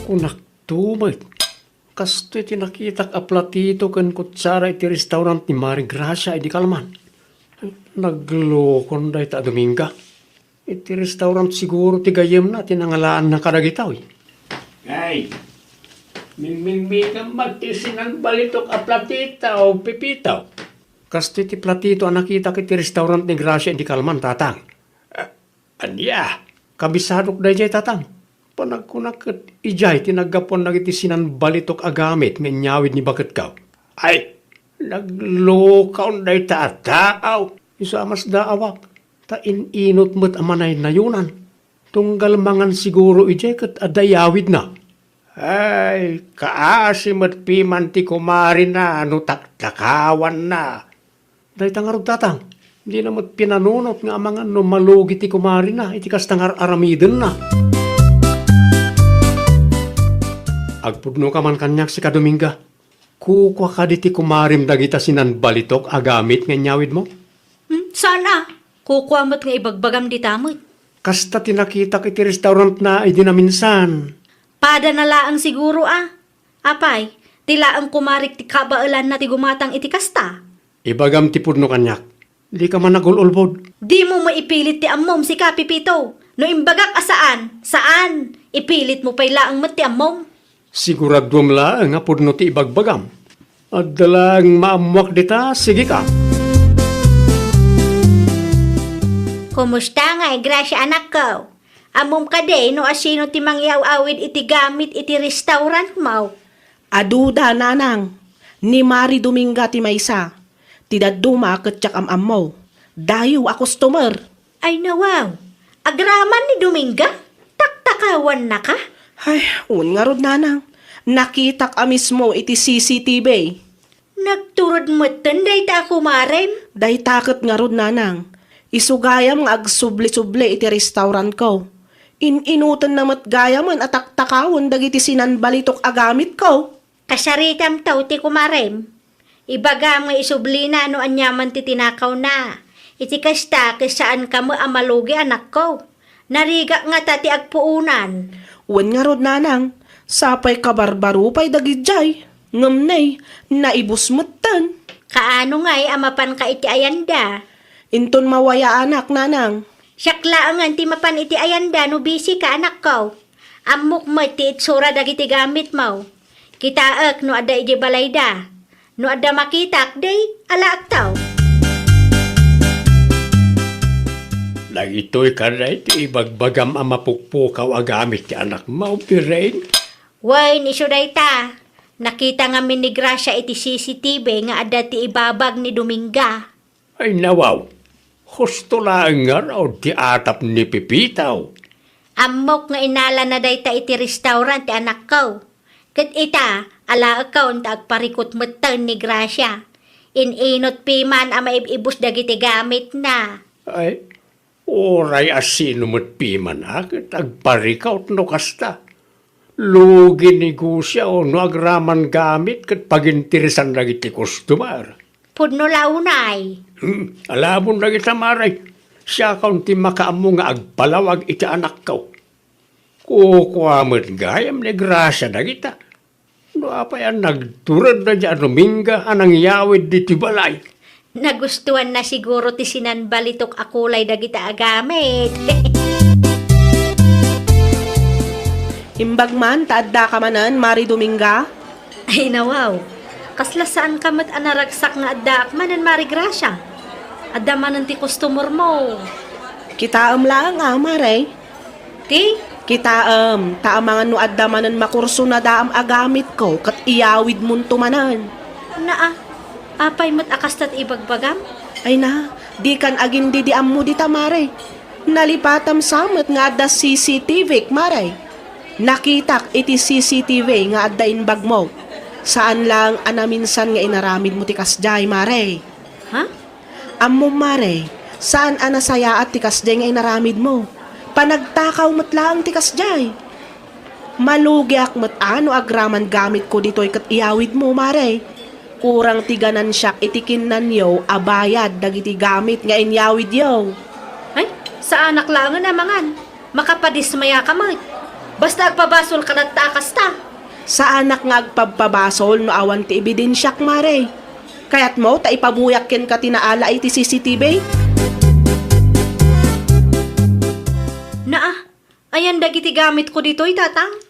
Kunak tumay. Kasto iti nakitak a platito kan kutsara iti restaurant ni Mari Gracia iti Kalman. Naglokon da ita Dominga. Iti restaurant siguro ti gayem na tinangalaan na kadagitaw. Ay, mingming ang magtisinan balitok a platita o pipitaw. Kasto iti platito ang nakita iti restaurant ni Gracia iti Kalman, tatang. Anya, kabisadok da jay tatang. Panagkunak ijay tinagapon nagiti sinan balitok agamit nga nyawid ni bakit kaw. Ay, naglokaw na itataaw. Isa mas daawak. Ta ininot mo't amanay na yunan. Tunggal mangan siguro ijay kat adayawid na. Ay, kaasim at piman ti kumari na ano taktakawan na. Day tangarog tatang. Hindi na mo't pinanunot nga amangan no malugi ti kumari na. Iti kastangar aramiden na. Agpudno ka man kanyak si Kadominga. Kukwa ka di ti kumarim dagita sinan balitok agamit nga nyawid mo. Sana, kukuha mo't nga ibagbagam di tamot. Kasta tinakita kiti restaurant na idinaminsan. Pada na laang siguro ah. Apay, tila ang kumarik ti kabaalan na ti gumatang iti kasta. Ibagam ti pudno kanyak. Di ka man nagululbod. Di mo maipilit ti ammom si Kapipito. No imbagak asaan? Saan? Ipilit mo pa'y laang mat ti ammom. Siguradwam lang nga pudno ti ibagbagam. At dalang maamuak dita, sige ka. Kumusta nga, Gracia anak ko? Amom ka de, no asino ti mangyaw-awid iti gamit iti restaurant mo? Aduda, nanang. Ni Mari Dominga ti maysa. Tidaduma ket tsak am mo. Dayo a customer. Ay nawaw, agraman ni Dominga? Taktakawan na ka? Ay, un nga rod, nanang. Nakitak a mismo iti CCTV. Nagturod mo tanday ta ako marem? Day takot nga rod, nanang. Isugayam nga agsubli-subli iti restaurant ko. Inutan na matgayaman at taktakawon dagiti sinanbalitok agamit ko. Kasaritam tao ti kumarem. Ibaga nga isublina no anyaman ti tinakaw na. Iti kasta saan ka mo amalugi anak ko. Nariga nga tati agpuunan. Wan nga rod, nanang. Sapay kabarbarupay dagidjay. Ngamnay, naibus matan. Kaano nga'y amapan ka iti ayanda? Inton mawaya anak, nanang. Siyakla ang anti mapan iti ayanda no busy ka anak ko. Amok mo ti itsura dagiti gamit mo. Kitaak no ada iti balayda. No ada makitak day alaak tao. Lagito'y ka na iti ibagbagam ang mapukpukaw agamit ti anak mo, Pirain. Wain iso day ta. Nakita nga min ni Gracia iti CCTV nga ada ti ibabag ni Dominga. Ay nawaw, husto lang nga raw ti atap ni Pipitaw. Amok nga inala na day ta iti restaurant ti anak ko. Kat ita, ala akaw ta agparikot matan ni Gracia. Inot piman ang maibibus dagiti gamit na. Ay, oray asino mo't piman akit agparikaw no kasta. Lugi ni Gusya o no agraman gamit kat pagintirisan lagi ti customer. Pudno launay. Alam mo lagi tamaray, siya kaun ti makaamo nga agpalawag iti anak ko. Kukuamot gayam ni Gracia na kita. No apa yan nagturad na dyan Dominga anang yawid di ti balay. Nagustuhan na siguro ti sinanbalitok akulay dagita agamit. Imbag man, taadda ka manan, Mari Dominga. Ay nawaw, kasla saan ka mat anaragsak nga addaak manan Mari Gracia. Adda manan ti customer mo. Kitaam lang Mare. Ti? Kitaam, taamangan no adda manan makurso na daam agamit ko, kat iyawid mun tumanan. Naa, apay mat akastat ibagbagam? Ay na, di kan agin didiam mo dita, Mare. Nalipatam samet nga adda CCTV, Mare. Nakitak iti CCTV nga adda inbag mo. Saan lang anaminsan nga inaramid mo ti kasjay, Mare? Ha? Ammo, Mare, saan anasaya at ti kasjay nga inaramid mo? Panagtakaw matlaang ti kasjay. Malugi ak ano agraman gamit ko dito'y kat iyawid mo, Mare. Kurang tiganan siya itikin nanyo abayad dagiti gamit nga inyawid yo. Ay, sa anak lang na mangan. Makapadismaya ka mat. Basta agpabasol ka na takas ta. Sa anak nga agpabasol no awan ti ebidensyak, Mare. Kaya't mo ta ipabuyak ken ka tinaala iti CCTV? Naa, ayan dagiti gamit ko dito'y tatang.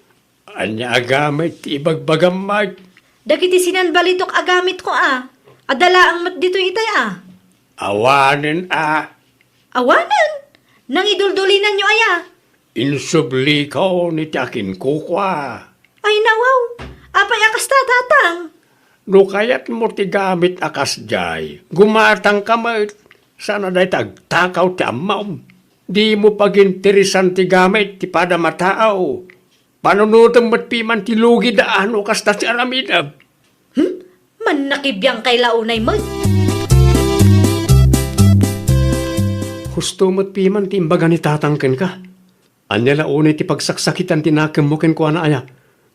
Anya agamit ti ibagbagam mat. Dagiti sinanbalitok agamit ko Adala ang mat dito'y itay Awanin Awanan? Nang iduldulinan nyo aya. insubli ko ni takin kukwa. Ay nawaw, apay akas ta tatang. No kayat mo ti gamit akas jay, gumatang kamay, sana day tagtakaw ti amaw. Di mo pagintirisan ti gamit ti pada mataaw. Panunutan mo't piman ti lugi daan o kasta ti aramidab. Man nakibiyang kay launay mo. Husto mo't piman ti imbaga ni tatangken ka. Anya launay ti pagsaksakitan tinakam mo ken ko na aya.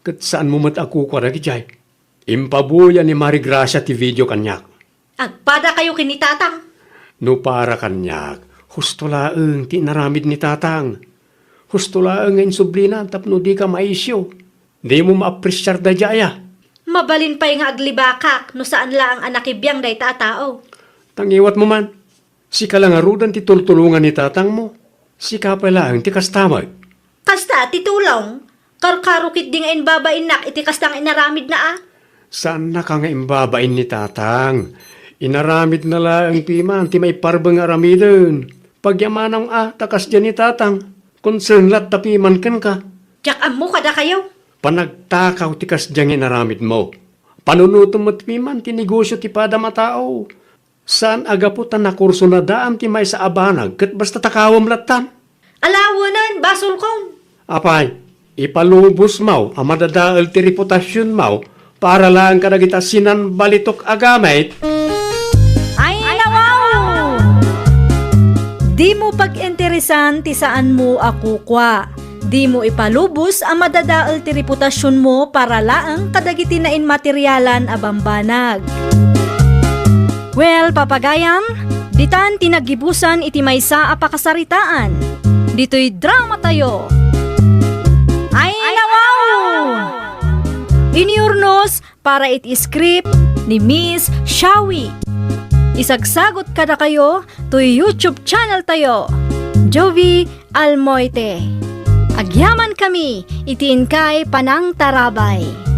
Kat saan mo mat ako kwa jay. Impabuya ni Mari Gracia ti video kanyak. Agpada kayo kinitatang. No para kanyak, husto laeng ti naramid ni tatang. Husto laeng ngayon sublina tapno di ka maisyo. Di mo maapresyar da jaya. Mabalin pa'y nga aglibakak no saan la ang anakibiyang day tatao. Tangiwat mo man, Si kalangarudan ti tultulungan ni tatang mo. Si kapala ang ti kastamag. Kasta, titulong. Karkarukit di nga inbabain nak, iti kastang inaramid na Saan na ka nga imbabain ni tatang? Inaramid na lang piman, ti may parbang aramidon. Pagyamanang takas dyan ni tatang. Concern lat tapiman kan ka. Tsak mo kada kayo. Panagtakaw ti kas dyan inaramid mo. Panunutom mo ti piman, ti negosyo ti pada matao. Saan agaputan na kurso na daan ti may sa abanag, kat basta takawam latan. Alawanan, basol kong. Apay, ipalubos mo, ang madadaal ti reputasyon mo, para lang kadagita sinan balitok agamit. Ay, nawaw! Di mo pag-interesan ti saan mo akukwa. Di mo ipalubos ang madadaal ti reputasyon mo para laang kadagiti na inmateryalan a bambanag. Well, papagayam, ditan tinagibusan iti maysa a pakasaritaan. Dito'y drama tayo. Ay, nawaw! Iniurnos para iti script ni Miss Shawi. Isagsagot kada kayo to YouTube channel tayo, Jovi Almoite. Agyaman kami, itiin kay Panang Tarabay.